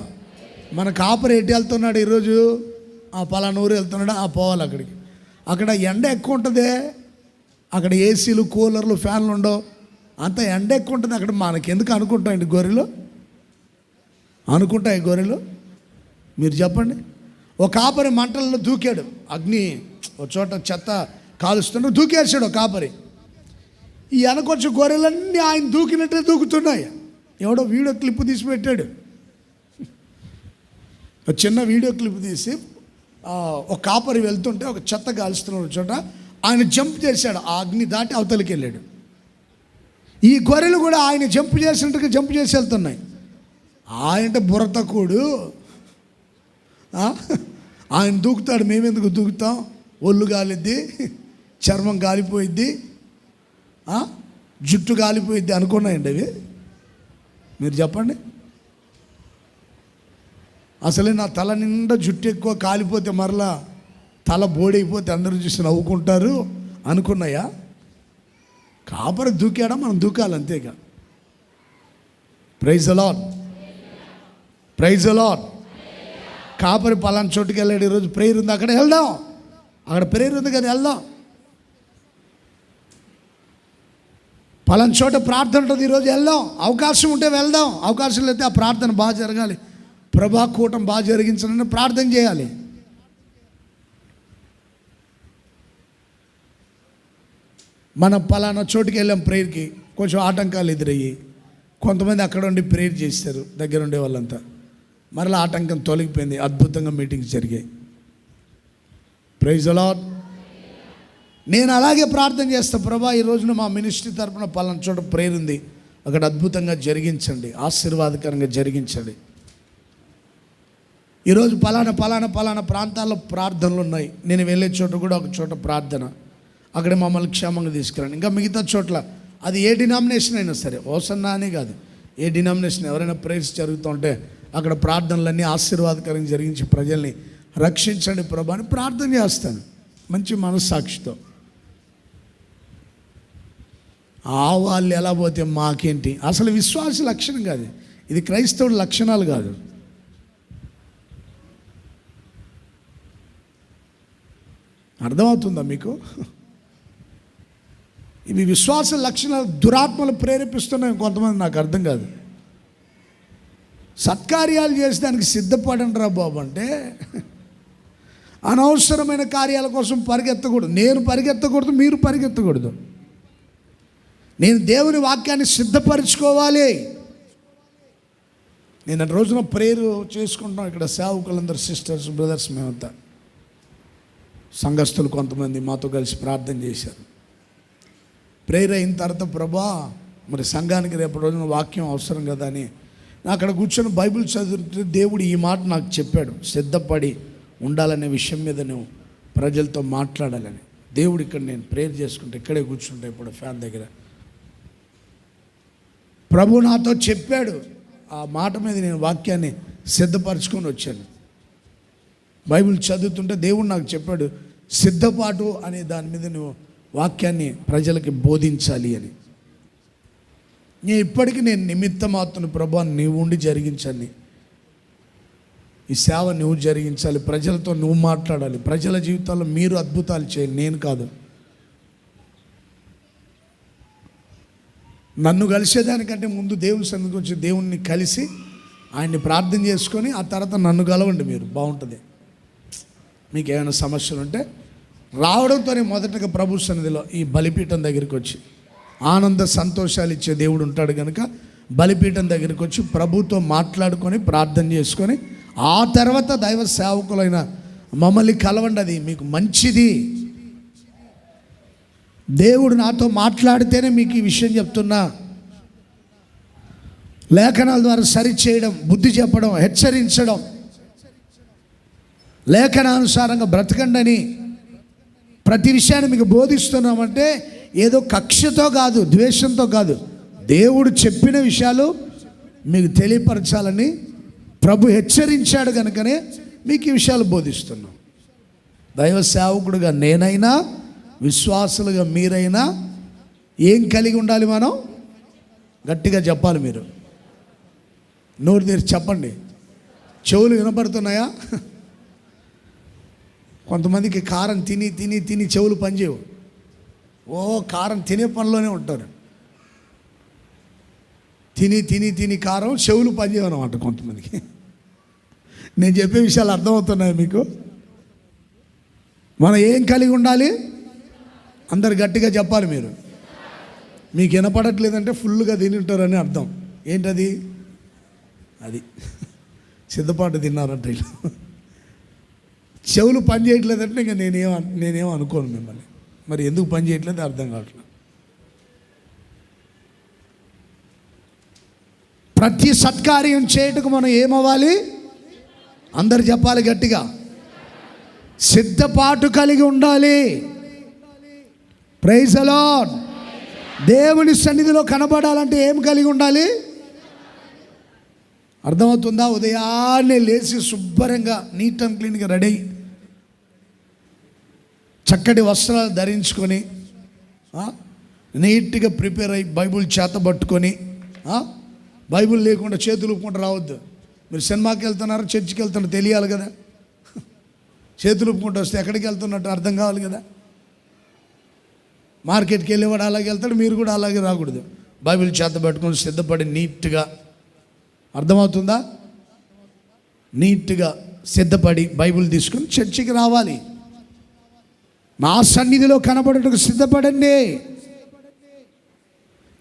మన కాపరి ఎటు వెళ్తున్నాడు ఈరోజు? పలానా ఊరు వెళ్తున్నాడు, పోవాలి అక్కడికి. అక్కడ ఎండ ఎక్కువ ఉంటుంది, అక్కడ ఏసీలు, కూలర్లు, ఫ్యాన్లు ఉండవు, అంత ఎండ ఎక్కువ ఉంటుంది అక్కడ. మనకి ఎందుకు అనుకుంటాయండి గొర్రెలు? అనుకుంటాయి గొర్రెలు? మీరు చెప్పండి. ఒక కాపరి మంటల్లో దూకాడు, అగ్ని ఒక చోట చెత్త కాలుస్తున్నాడు, దూకేసాడు ఒక కాపరి. ఈ వెనకొచ్చి గొర్రెలన్నీ ఆయన దూకినట్టే దూకుతున్నాయి. ఎవడో వీడియో క్లిప్ తీసి పెట్టాడు, ఒక చిన్న వీడియో క్లిప్ తీసి ఒక కాపరి వెళ్తుంటే ఒక చెత్త కాలుస్తున్న చోట ఆయన జంప్ చేశాడు, ఆ అగ్ని దాటి అవతలికి వెళ్ళాడు. ఈ గొర్రెలు కూడా ఆయన జంప్ చేసినట్టుగా జంప్ చేసి వెళ్తున్నాయి. ఆయన బుర్ర తక్కువడు, ఆయన దూకుతాడు, మేమెందుకు దూకుతాం? ఒళ్ళు కాలిద్ది, చర్మం కాలిపోయిద్ది, జుట్టు కాలిపోయిద్ది అనుకున్నాయండి అవి. మీరు చెప్పండి. అసలే నా తల నిండా జుట్టు ఎక్కువ కాలిపోతే మరలా తల బోడైపోతే అందరూ చూసి నవ్వుకుంటారు అనుకున్నాయా? కాపరి దూకాడా, మనం దూకాలి అంతేగా. Praise the Lord, praise the Lord. కాపరి పలానా చోటుకి వెళ్ళాడు, ఈరోజు ప్రేయర్ ఉంది, అక్కడ వెళ్దాం, అక్కడ ప్రేయర్ ఉంది కదా వెళ్దాం. పలానా చోట ప్రార్థన ఉంటుంది, ఈరోజు వెళ్దాం, అవకాశం ఉంటే వెళ్దాం, అవకాశం లేకపోతే ఆ ప్రార్థన బాగా జరగాలి, ప్రభా కూటం బాగా జరిగించాలని ప్రార్థన చేయాలి. మనం పలానా చోటుకి వెళ్ళాం ప్రేయర్కి, కొంచెం ఆటంకాలు ఎదురయ్యి కొంతమంది అక్కడ ఉండి ప్రేయర్ చేస్తారు, దగ్గర ఉండే వాళ్ళంతా. మరలా ఆటంకం తొలగిపోయింది, అద్భుతంగా మీటింగ్స్ జరిగాయి. Praise the Lord. నేను అలాగే ప్రార్థన చేస్తా, ప్రభా ఈ రోజున మా మినిస్ట్రీ తరపున పలానా చోట ప్రేయర్ ఉంది, అక్కడ అద్భుతంగా జరిగించండి, ఆశీర్వాదకరంగా జరిగించండి. ఈరోజు పలానా ప్రాంతాల్లో ప్రార్థనలు ఉన్నాయి, నేను వెళ్ళే చోట కూడా ఒక చోట ప్రార్థన, అక్కడ మమ్మల్ని క్షేమంగా తీసుకురండి. ఇంకా మిగతా చోట్ల అది ఏ డినామినేషన్ అయినా సరే, ఓసన్నా అని కాదు, ఏ డినామినేషన్ ఎవరైనా ప్రేయర్స్ జరుగుతుంటే అక్కడ ప్రార్థనలన్నీ ఆశీర్వాదకరంగా జరిగించి ప్రజల్ని రక్షించండి ప్రభా అని ప్రార్థన చేస్తాను మంచి మనస్సాక్షితో. వాళ్ళు ఎలా పోతే మాకేంటి, అసలు విశ్వాస లక్షణం కాదు ఇది, క్రైస్తవుడి లక్షణాలు కాదు. అర్థమవుతుందా మీకు? ఇవి విశ్వాస లక్షణాలు దురాత్మలు ప్రేరేపిస్తున్నాయి కొంతమంది, నాకు అర్థం కాదు. సత్కార్యాలు చేసేదానికి సిద్ధపడండి రా బాబు అంటే అనవసరమైన కార్యాల కోసం పరిగెత్తకూడదు. నేను పరిగెత్తకూడదు, మీరు పరిగెత్తకూడదు. నేను దేవుని వాక్యాన్ని సిద్ధపరచుకోవాలి. నేను రోజున ప్రేయర్ చేసుకుంటాం ఇక్కడ, సేవకులందరూ సిస్టర్స్ బ్రదర్స్ మేమంతా సంఘస్థులు కొంతమంది మాతో కలిసి ప్రార్థన చేశారు. ప్రేయర్ అయిన తర్వాత ప్రభా మరి సంఘానికి రేపు రోజున వాక్యం అవసరం కదా అని అక్కడ కూర్చొని బైబిల్ చదువుతుంటే దేవుడు ఈ మాట నాకు చెప్పాడు, సిద్ధపడి ఉండాలనే విషయం మీద నువ్వు ప్రజలతో మాట్లాడాలని. దేవుడు ఇక్కడ నేను ప్రేయర్ చేసుకుంటే ఇక్కడే కూర్చుంటా ఇప్పుడు ఫ్యాన్ దగ్గర, ప్రభు నాతో చెప్పాడు. ఆ మాట మీద నేను వాక్యాన్ని సిద్ధపరచుకొని వచ్చాను. బైబిల్ చదువుతుంటే దేవుడు నాకు చెప్పాడు, సిద్ధపాటు అనే దాని మీద నువ్వు వాక్యాన్ని ప్రజలకి బోధించాలి అని. ఇప్పటికీ నేను నిమిత్తమాత్రుని ప్రభా, నీవు ఉండి జరిగించాలి, ఈ సేవ నువ్వు జరిగించాలి, ప్రజలతో నువ్వు మాట్లాడాలి, ప్రజల జీవితాల్లో మీరు అద్భుతాలు చేయాలి, నేను కాదు. నన్ను కలిసేదానికంటే ముందు దేవుని సన్నిధికి వచ్చి దేవుణ్ణి కలిసి ఆయన్ని ప్రార్థన చేసుకొని ఆ తర్వాత నన్ను కలవండి, మీరు బాగుంటుంది. మీకు ఏమైనా సమస్యలు ఉంటే రావడంతోనే మొదటగా ప్రభు సన్నిధిలో ఈ బలిపీఠం దగ్గరికి వచ్చి, ఆనంద సంతోషాలు ఇచ్చే దేవుడు ఉంటాడు కనుక బలిపీఠం దగ్గరికి వచ్చి ప్రభుతో మాట్లాడుకొని ప్రార్థన చేసుకొని ఆ తర్వాత దైవ సేవకులైన మమ్మల్ని కలవండి, అది మీకు మంచిది. దేవుడు నాతో మాట్లాడితేనే మీకు ఈ విషయం చెప్తున్నా. లేఖనాల ద్వారా సరిచేయడం, బుద్ధి చెప్పడం, హెచ్చరించడం, లేఖనానుసారంగా బ్రతకండి అని ప్రతి విషయాన్ని మీకు బోధిస్తున్నామంటే ఏదో కక్షతో కాదు, ద్వేషంతో కాదు, దేవుడు చెప్పిన విషయాలు మీకు తెలియపరచాలని ప్రభు హెచ్చరించాడు కనుకనే మీకు ఈ విషయాలు బోధిస్తున్నాం. దైవ సేవకుడుగా నేనైనా, విశ్వాసులుగా మీరైనా ఏం కలిగి ఉండాలి? మనం గట్టిగా చెప్పాలి. మీరు నోరు తెరిచి చెప్పండి. చెవులు వినపడుతున్నాయా? కొంతమందికి కారం తిని తిని తిని చెవులు పనిచేయవు. ఓ కారం తినే పనిలోనే ఉంటారు. తిని తిని తిని కారం చెవులు పనిచేయవు అన్నమాట కొంతమందికి. నేను చెప్పే విషయాలు అర్థమవుతున్నాయి మీకు? మనం ఏం కలిగి ఉండాలి? అందరు గట్టిగా చెప్పాలి. మీరు మీకు వినపడట్లేదంటే ఫుల్గా తిని ఉంటారని అర్థం. ఏంటది? అది సిద్ధపాటు తిన్నారంట వీళ్ళు. చెవులు పని చేయట్లేదంటే ఇంకా నేనేం అనుకోను మిమ్మల్ని. మరి ఎందుకు పని చేయట్లేదు అర్థం కావట్లేదు. ప్రతి సత్కార్యం చేయటకు మనం ఏమవ్వాలి? అందరు చెప్పాలి గట్టిగా, సిద్ధపాటు కలిగి ఉండాలి. Praise the Lord. దేవుని సన్నిధిలో కనబడాలంటే ఏం కలిగి ఉండాలి? అర్థమవుతుందా? ఉదయాన్నే లేచి శుభ్రంగా నీట్ అండ్ క్లీన్గా రెడీ, చక్కటి వస్త్రాలు ధరించుకొని నీట్గా ప్రిపేర్ అయ్యి బైబుల్ చేత పట్టుకొని, బైబుల్ లేకుండా చేతులు ఊపుకుంటూ రావద్దు. మీరు సినిమాకి వెళ్తున్నారు, చర్చికి వెళ్తున్నారు, తెలియాలి కదా. చేతులు ఊపుకుంటూ వస్తే ఎక్కడికి వెళ్తున్నట్టు అర్థం కావాలి కదా. మార్కెట్కి వెళ్ళేవాడు అలాగే వెళ్తాడు, మీరు కూడా అలాగే రాకూడదు. బైబిల్ చేత పట్టుకొని సిద్ధపడి నీట్గా, అర్థమవుతుందా? నీట్గా సిద్ధపడి బైబిల్ తీసుకుని చర్చికి రావాలి. నా సన్నిధిలో కనబడటకు సిద్ధపడండి.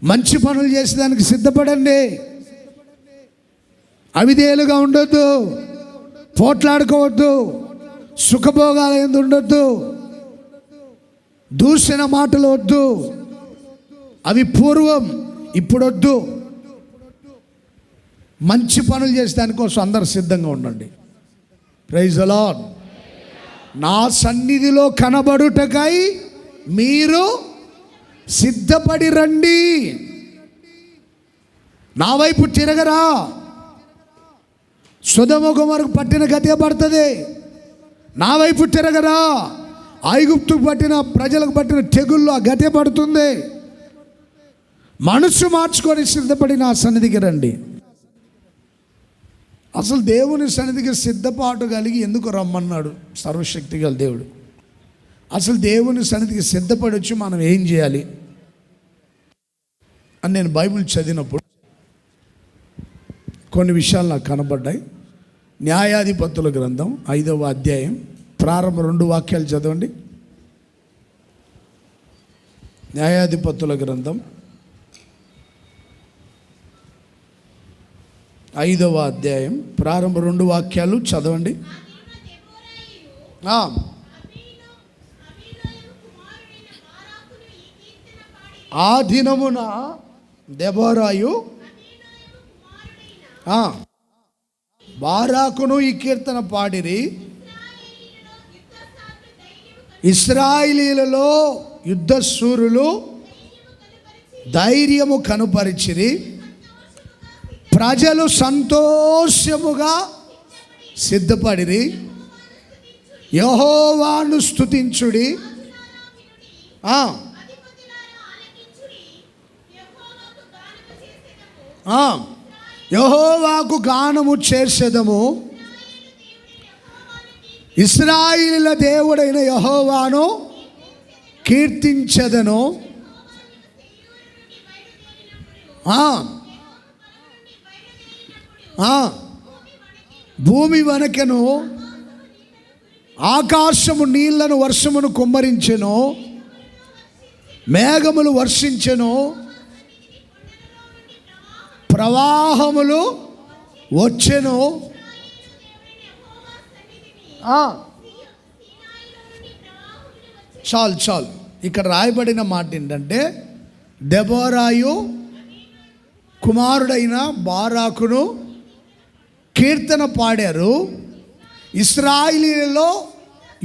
మంచి పనులు చేసేదానికి సిద్ధపడండి. అవిధేయులుగా ఉండొద్దు, పోట్లాడుకోవద్దు, సుఖభోగాలు ఎందు ఉండొద్దు, దూషణ మాటలు వద్దు. అవి పూర్వం, ఇప్పుడొద్దు. మంచి పనులు చేసే దానికోసం అందరు సిద్ధంగా ఉండండి. Praise the Lord. నా సన్నిధిలో కనబడుటకై మీరు సిద్ధపడి రండి. నా వైపు తిరగరా. సొదొమ గొమొరకు పట్టిన గతే పడుతుంది. నా వైపు తిరగరా. ఐగుప్తుకు పట్టిన ప్రజలకు పట్టిన తెగుళ్ళు ఆ గతే పడుతుంది. మనసు మార్చుకొని సిద్ధపడి నా సన్నిధికి రండి. అసలు దేవుని సన్నిధికి సిద్ధపాటు కలిగి ఎందుకు రమ్మన్నాడు సర్వశక్తి గల దేవుడు? అసలు దేవుని సన్నిధికి సిద్ధపడి వచ్చి మనం ఏం చేయాలి అని నేను బైబిల్ చదివినప్పుడు కొన్ని విషయాలు నాకు కనబడ్డాయి. న్యాయాధిపతుల గ్రంథం 5వ అధ్యాయం ప్రారంభ 2 వాక్యాలు చదవండి. న్యాయాధిపతుల గ్రంథం 5వ అధ్యాయం ప్రారంభ 2 వాక్యాలు చదవండి. ఆ దినమున దెబోరాయు బారాకును ఈ కీర్తన పాడిరి. ఇశ్రాయేలీయులలో యుద్ధశూరులు ధైర్యము కనుపరిచిరి. ప్రజలు సంతోషముగా సిద్ధపడిరి. యెహోవాను స్తుతించుడి. యెహోవాకు గానము చేసెదము. ఇశ్రాయేలీయుల దేవుడైన యెహోవాను కీర్తించెదను. భూమి వణకెను, ఆకాశము నీళ్లను వర్షమును కుమ్మరించెను, మేఘములు వర్షించెను, ప్రవాహములు వచ్చెను. చాలు ఇక్కడ రాయబడిన మాట ఏంటంటే, దెబోరాయు కుమారుడైన బారాకును కీర్తన పాడారు. ఇశ్రాయేలీయులలో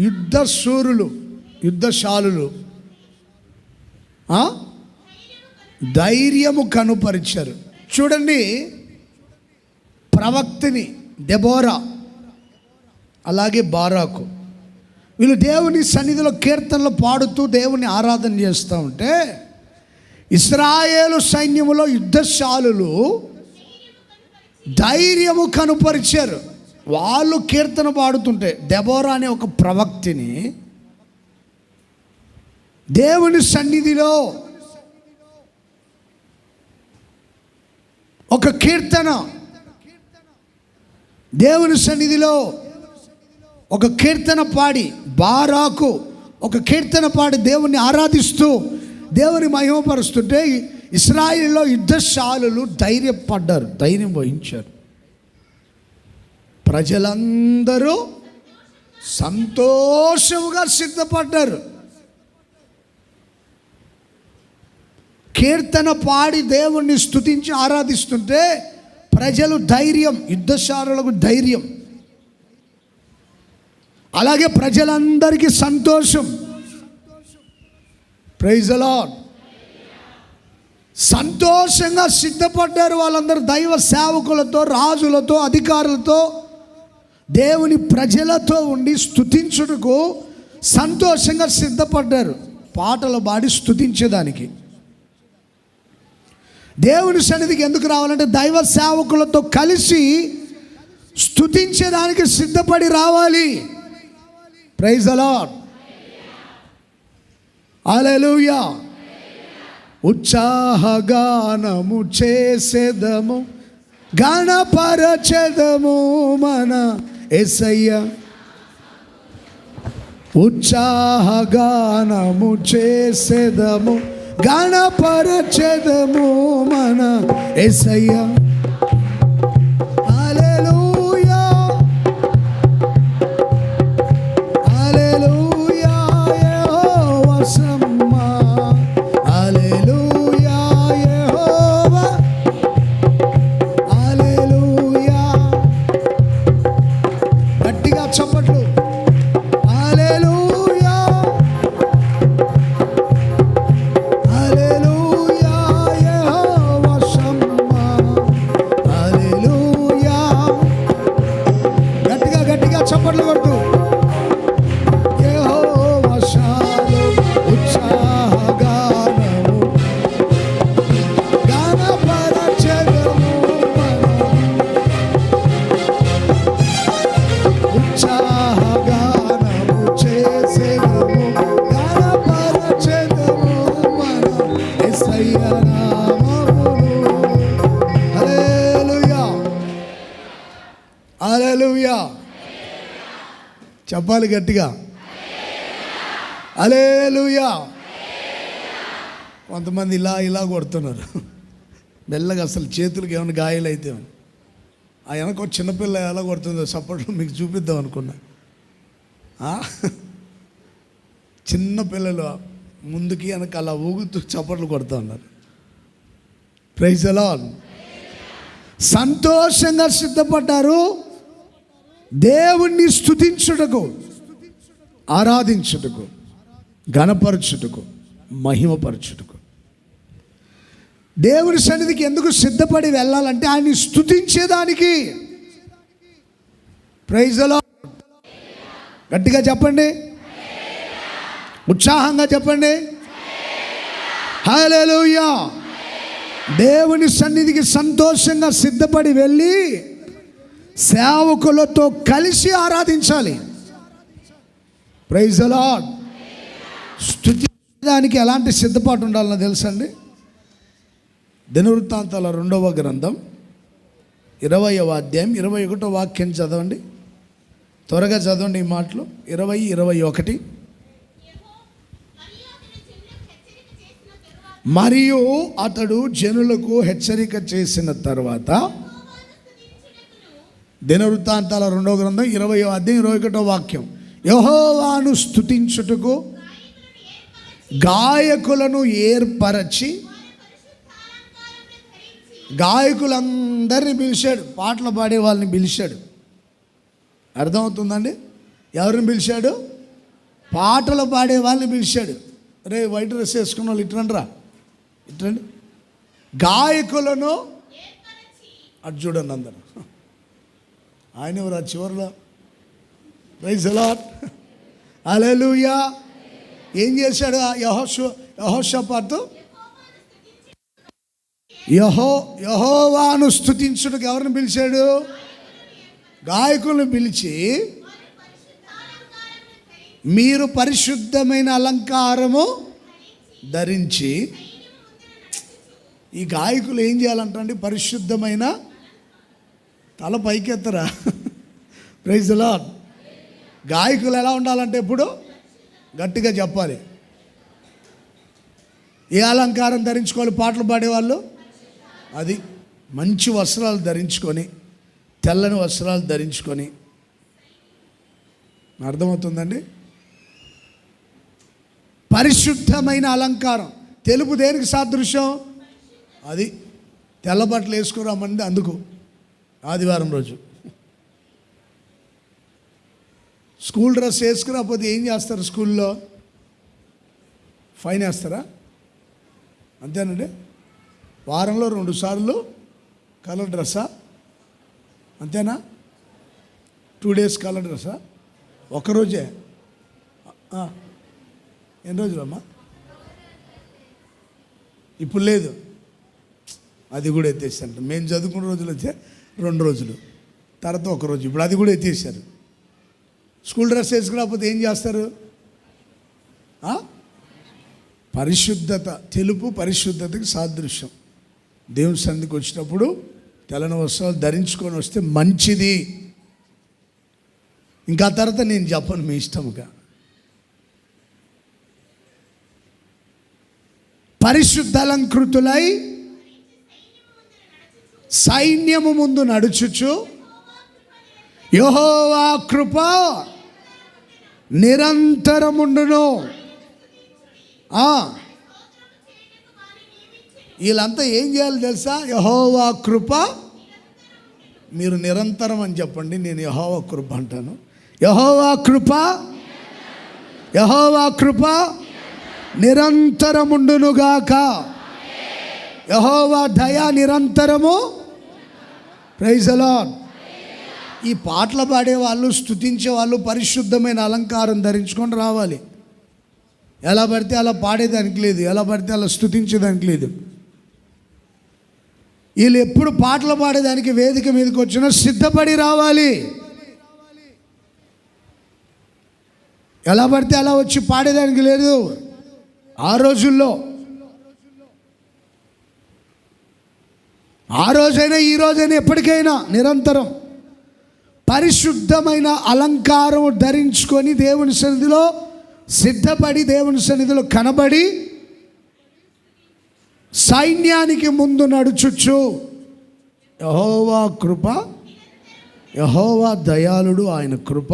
యుద్ధశూరులు, యుద్ధశాలులు ధైర్యము కనుపరిచారు. చూడండి, ప్రవక్తిని దెబోరా అలాగే బారాకు వీళ్ళు దేవుని సన్నిధిలో కీర్తనలు పాడుతూ దేవుని ఆరాధన చేస్తూ ఉంటే, ఇశ్రాయేలు సైన్యములో యుద్ధశాలులు ధైర్యము కనుపరిచారు. వాళ్ళు కీర్తన పాడుతుంటే దెబోరా అనే ఒక ప్రవక్తిని దేవుని సన్నిధిలో ఒక కీర్తన, దేవుని సన్నిధిలో ఒక కీర్తన పాడి, బారాకు ఒక కీర్తన పాడి దేవుణ్ణి ఆరాధిస్తూ దేవుని మహిమపరుస్తుంటే, ఇశ్రాయేలులో యుద్ధశాలులు ధైర్యపడ్డారు, ధైర్యం వహించారు. ప్రజలందరూ సంతోషముగా సిద్ధపడ్డారు. కీర్తన పాడి దేవుణ్ణి స్తుతించి ఆరాధిస్తుంటే ప్రజలు ధైర్యం, యుద్ధశాలులకు ధైర్యం. అలాగే ప్రజలందరికీ సంతోషం. Praise the Lord. సంతోషంగా సిద్ధపడ్డారు వాళ్ళందరూ. దైవ సేవకులతో, రాజులతో, అధికారులతో, దేవుని ప్రజలతో ఉండి స్తుతించుటకు సంతోషంగా సిద్ధపడ్డారు. పాటలు పాడి స్తుతించేదానికి. దేవుని సన్నిధికి ఎందుకు రావాలంటే దైవ సేవకులతో కలిసి స్తుతించేదానికి సిద్ధపడి రావాలి. Praise the Lord. హల్లెలూయా. ఉత్సాహగానము చేసేదము. గణపరచెదము మన యేసయ్య, ఉత్సాహగానము చేసెదము, గణపరచెదము మన యేసయ్య. హల్లెలూయా హల్లెలూయా యెహోవా షమ్మా, హల్లెలూయా యెహోవా, హల్లెలూయా. గట్టిగా చప్పట్లు. హల్లెలూయా హల్లెలూయా యెహోవా షమ్మా, హల్లెలూయా. గట్టిగా గట్టిగా చప్పట్లు కొడుతూ యెహోవా షాలోమ్, ఉత్సాహగానము గణపరచెదము మన, ఉత్సాహగానము చేసెదము, గణపరచెదము మన యేసయ్య నామమును. హల్లెలూయా హల్లెలూయా. చెప్పాలి గట్టిగా, హల్లెలూయా. కొంతమంది ఇలా ఇలా కొడుతున్నారు మెల్లగా, అసలు చేతులకి ఏమైనా గాయాలు అయితే. ఆ వెనక ఒక చిన్నపిల్ల ఎలా కొడుతుందో సపోర్ట్లో మీకు చూపిద్దాం అనుకున్నా. చిన్న పిల్లలు ముందుకి వెనక అలా ఊగుతూ చప్పట్లు కొడుతూ ఉన్నారు. Praise the Lord. సంతోషంగా సిద్ధపడ్డారు దేవుణ్ణి స్తుతించుటకు, ఆరాధించుటకు, ఘనపరచుటకు, మహిమపరచుటకు. దేవుని సన్నిధికి ఎందుకు సిద్ధపడి వెళ్ళాలంటే ఆయన్ని స్తుతించేదానికి. Praise the lord. గట్టిగా చెప్పండి, ఉత్సాహంగా చెప్పండి, హల్లెలూయా. దేవుని సన్నిధికి సంతోషంగా సిద్ధపడి వెళ్ళి సేవకులతో కలిసి ఆరాధించాలి. Praise the lord. స్తుతించడానికి ఎలాంటి సిద్ధపాటు ఉండాలనో తెలుసండి. దినవృత్తాంతాల 2వ గ్రంథం 20వ అధ్యాయం 21వ వాక్యం చదవండి. త్వరగా చదవండి ఈ మాటలు. 20-21. మరియు అతడు జనులకు హెచ్చరిక చేసిన తర్వాత, దినవృత్తాంతాల 2వ గ్రంథం 20వ అధ్యాయం 21వ వాక్యం, యెహోవాను స్తుతించుటకు గాయకులను ఏర్పరచి, గాయకులందరినీ పిలిచాడు, పాటలు పాడే వాళ్ళని పిలిచాడు. అర్థమవుతుందండి? ఎవరిని పిలిచాడు? పాటలు పాడే వాళ్ళని పిలిచాడు. రే వైట్ డ్రెస్ వేసుకున్న వాళ్ళు ఇట్రండి రా, ఇట్రండి. గాయకులను అటు చూడండి అందరు. ఆయన ఎవరు ఆ చివరిలో? Praise the Lord. హల్లెలూయా. ఏం చేశాడు యెహోషాపాతు? యెహోవాను స్తుతించుటకు ఎవరిని పిలిచాడు? గాయకులను పిలిచి, మీరు పరిశుద్ధమైన అలంకారము ధరించి. ఈ గాయకులు ఏం చేయాలంటండి? పరిశుద్ధమైన తల పైకెత్తరా. Praise the lord. గాయకులు ఎలా ఉండాలంటే ఎప్పుడు గట్టిగా చెప్పాలి. ఏ అలంకారం ధరించుకోవాలి పాటలు పాడేవాళ్ళు? అది మంచి వస్త్రాలు ధరించుకొని, తెల్లని వస్త్రాలు ధరించుకొని. అర్థమవుతుందండి? పరిశుద్ధమైన అలంకారం. తెలుపు దేనికి సాదృశ్యం? అది తెల్ల బట్టలు వేసుకురామండి. అందుకు ఆదివారం రోజు స్కూల్ డ్రెస్ వేసుకురాకపోతే ఏం చేస్తారు? స్కూల్లో ఫైన్ వేస్తారా? అంతేనండి. వారంలో 2 సార్లు కలర్ డ్రెస్సా? అంతేనా? 2 days కలర్ డ్రెస్సా? ఒక్కరోజే? ఎన్ని రోజులమ్మా? ఇప్పుడు లేదు, అది కూడా ఎత్తేసారు. మేము చదువుకున్న రోజులు అయితే 2 రోజులు, తర్వాత 1 రోజు. ఇప్పుడు అది కూడా ఎత్తేసారు. స్కూల్ డ్రెస్ వేసుకురాకపోతే ఏం చేస్తారు? పరిశుద్ధత. తెలుపు పరిశుద్ధతకి సాదృశ్యం. దేవుని సన్నిధికి వచ్చినప్పుడు తెల్లని వస్త్రాలు ధరించుకొని వస్తే మంచిది. ఇంకా తర్వాత నేను చెప్పను, మీ ఇష్టముగా. పరిశుద్ధాలంకృతులై సైన్యము ముందు నడుచుచు యెహోవా కృప నిరంతరముండును. వీళ్ళంతా ఏం చేయాలి తెలుసా? యెహోవా కృప, మీరు నిరంతరం అని చెప్పండి, నేను యెహోవా కృప అంటాను. యెహోవా కృప, యెహోవా కృప నిరంతరముండునుగాక. యెహోవా దయ నిరంతరము. Praise the Lord. ఈ పాటలు పాడేవాళ్ళు, స్తుతించే వాళ్ళు పరిశుద్ధమైన అలంకారం ధరించుకొని రావాలి. ఎలా పడితే అలా పాడేదానికి లేదు, ఎలా పడితే అలా స్తుతించేదానికి లేదు. వీళ్ళు ఎప్పుడు పాటలు పాడేదానికి వేదిక మీదకి వచ్చినా సిద్ధపడి రావాలి. ఎలా పడితే అలా వచ్చి పాడేదానికి లేదు. ఆ రోజుల్లో, ఆ రోజైనా ఈ రోజైనా ఎప్పటికైనా నిరంతరం పరిశుద్ధమైన అలంకారం ధరించుకొని దేవుని సన్నిధిలో సిద్ధపడి, దేవుని సన్నిధిలో కనబడి, సైన్యానికి ముందు నడుచుచు యెహోవా కృప, యెహోవా దయాళుడు, ఆయన కృప.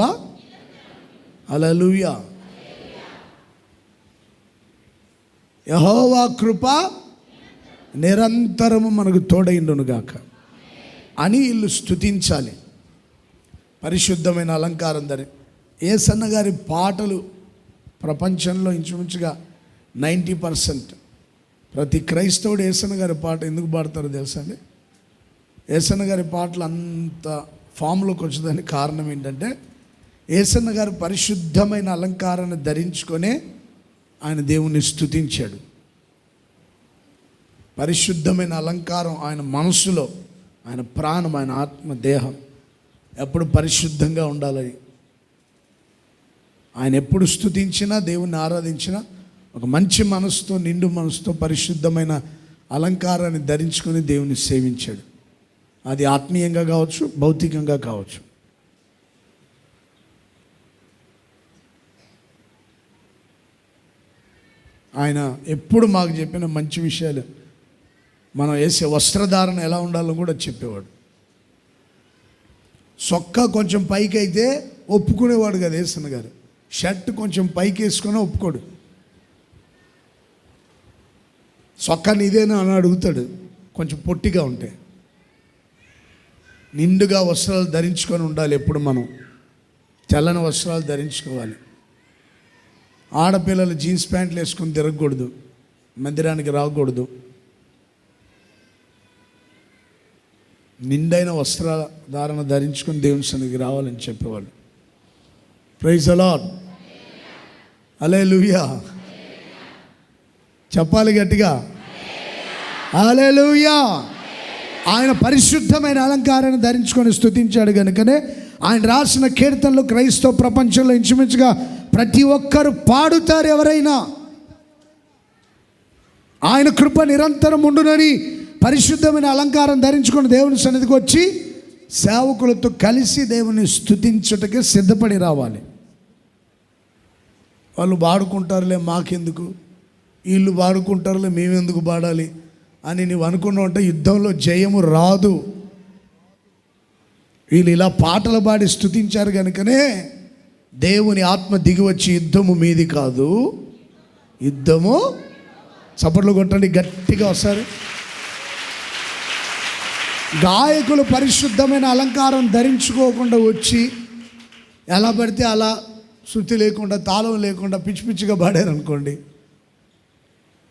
హల్లెలూయా. యెహోవా కృప నిరంతరము మనకు తోడైండునుగాక అని వీళ్ళు స్తుతించాలి. పరిశుద్ధమైన అలంకారం ధరి. యేసన్న గారి పాటలు ప్రపంచంలో ఇంచుమించుగా 90% ప్రతి క్రైస్తవుడు యేసన్న గారి పాట ఎందుకు పాడతారో తెలుసా అండి? యేసన్న గారి పాటలు అంత ఫామ్లోకి వచ్చేదానికి కారణం ఏంటంటే, యేసన్న గారు పరిశుద్ధమైన అలంకారాన్ని ధరించుకొనే ఆయన దేవుణ్ణి స్తుతించాడు. పరిశుద్ధమైన అలంకారం ఆయన మనసులో, ఆయన ప్రాణం, ఆయన ఆత్మ, దేహం ఎప్పుడు పరిశుద్ధంగా ఉండాలని ఆయన ఎప్పుడు స్తుతించినా, దేవుణ్ణి ఆరాధించినా ఒక మంచి మనసుతో, నిండు మనసుతో పరిశుద్ధమైన అలంకారాన్ని ధరించుకొని దేవుని సేవించాడు. అది ఆత్మీయంగా కావచ్చు, భౌతికంగా కావచ్చు. ఆయన ఎప్పుడు మాకు చెప్పిన మంచి విషయాలు, మనం వేసే వస్త్రధారణ ఎలా ఉండాలో కూడా చెప్పేవాడు. సొక్కా కొంచెం పైకి అయితే ఒప్పుకునేవాడు కదా యేసన్న గారు. షర్ట్ కొంచెం పైకి వేసుకొని ఒప్పుకోడు. సొక్కా నీదేనా అని అడుగుతాడు కొంచెం పొట్టిగా ఉంటే. నిండుగా వస్త్రాలు ధరించుకొని ఉండాలి. ఎప్పుడు మనం తెల్లని వస్త్రాలు ధరించుకోవాలి. ఆడపిల్లలు జీన్స్ ప్యాంట్లు వేసుకొని తిరగకూడదు, మందిరానికి రాకూడదు. నిండైన వస్త్రధారణ ధరించుకొని దేవుని సన్నిధికి రావాలని చెప్పేవాళ్ళు. Praise the Lord. హల్లెలూయా. చెప్పాలి గట్టిగా, హల్లెలూయా. ఆయన పరిశుద్ధమైన అలంకారాన్ని ధరించుకొని స్తుతించాడు కనుకనే ఆయన రాసిన కీర్తనలు క్రైస్తవ ప్రపంచంలో ఇంచుమించుగా ప్రతి ఒక్కరు పాడుతారు. ఎవరైనా ఆయన కృప నిరంతరం ఉండునని పరిశుద్ధమైన అలంకారం ధరించుకొని దేవుని సన్నిధికి వచ్చి సేవకులతో కలిసి దేవుని స్తుతించుటకే సిద్ధపడి రావాలి. వాళ్ళు పాడుకుంటారులే, మాకెందుకు, వీళ్ళు పాడుకుంటారులే, మేమెందుకు పాడాలి అని నువ్వు అనుకున్నావు అంటే యుద్ధంలో జయము రాదు. వీళ్ళు ఇలా పాటలు పాడి స్తుతించారు కనుకనే దేవుని ఆత్మ దిగి వచ్చి, యుద్ధము మీది కాదు, యుద్ధము. చప్పట్లు కొట్టండి గట్టిగా ఒకసారి. గాయకులు పరిశుద్ధమైన అలంకారం ధరించుకోకుండా వచ్చి ఎలా పడితే అలా శృతి లేకుండా, తాళం లేకుండా పిచ్చి పిచ్చిగా పాడారు అనుకోండి,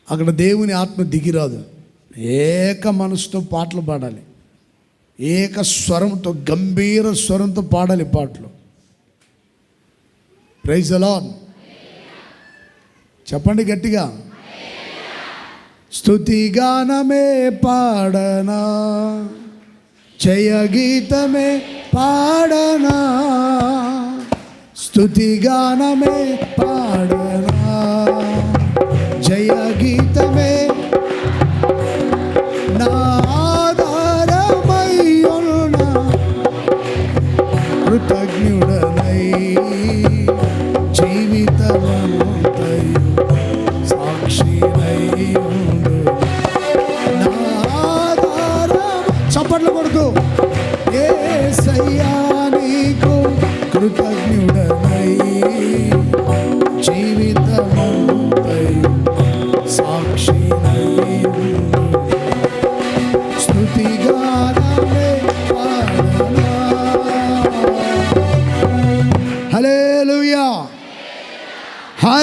అక్కడ దేవుని ఆత్మ దిగిరాదు. ఏక మనసుతో పాటలు పాడాలి, ఏక స్వరంతో, గంభీర స్వరంతో పాడాలి పాటలు. Praise the Lord. చెప్పండి గట్టిగా. స్తుతిగానమే పాడనా, జయగీతమే పాడనా, స్తుతిగానమే పాడనా, జయగీతమే నా ఆధారమై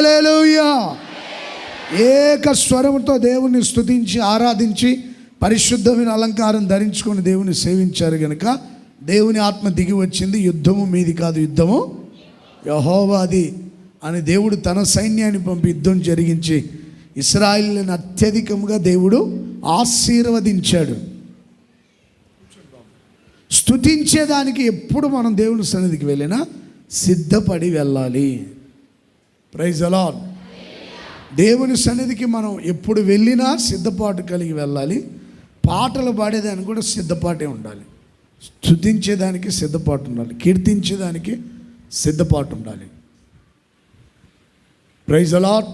హల్లెలూయా. ఏక స్వరముతో దేవుని స్తుతించి ఆరాధించి పరిశుద్ధమైన అలంకారం ధరించుకొని దేవుని సేవించారు గనుక దేవుని ఆత్మ దిగి వచ్చింది. యుద్ధము మీది కాదు, యుద్ధము యెహోవాది అని దేవుడు తన సైన్యాన్ని పంపి యుద్ధం జరిగించి ఇశ్రాయేలును అత్యధికంగా దేవుడు ఆశీర్వదించాడు. స్తుతించేదానికి ఎప్పుడు మనం దేవుని సన్నిధికి వెళ్ళినా సిద్ధపడి వెళ్ళాలి. Praise the Lord. దేవుని సన్నిధికి మనం ఎప్పుడు వెళ్ళినా సిద్ధపాటు కలిగి వెళ్ళాలి. పాటలు పాడేదానికి కూడా సిద్ధపాటే ఉండాలి. స్తుతించేదానికి సిద్ధపాటు ఉండాలి. కీర్తించేదానికి సిద్ధపాటు ఉండాలి. Praise the Lord.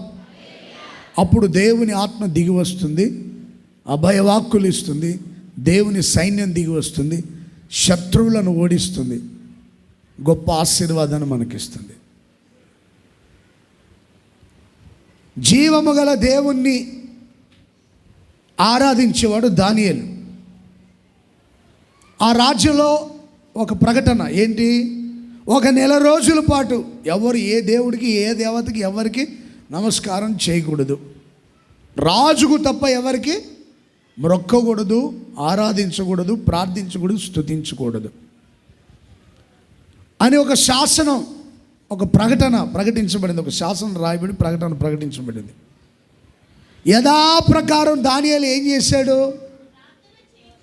అప్పుడు దేవుని ఆత్మ దిగి వస్తుంది, అభయవాక్కులు ఇస్తుంది, దేవుని సైన్యం దిగి వస్తుంది, శత్రువులను ఓడిస్తుంది, గొప్ప ఆశీర్వాదాన్ని మనకిస్తుంది. జీవము గల దేవుణ్ణి ఆరాధించేవాడు దానియేలు. ఆ రాజ్యంలో ఒక ప్రకటన ఏంటి? 1 నెల రోజుల పాటు ఎవరు ఏ దేవుడికి ఏ దేవతకి ఎవరికి నమస్కారం చేయకూడదు, రాజుకు తప్ప ఎవరికి మొక్కకూడదు, ఆరాధించకూడదు, ప్రార్థించకూడదు, స్తుతించకూడదు అని ఒక శాసనం, ఒక ప్రకటన ప్రకటించబడింది. ఒక శాసనం రాయబడి ప్రకటన ప్రకటించబడింది. యథాప్రకారం దానియేలు ఏం చేశాడు?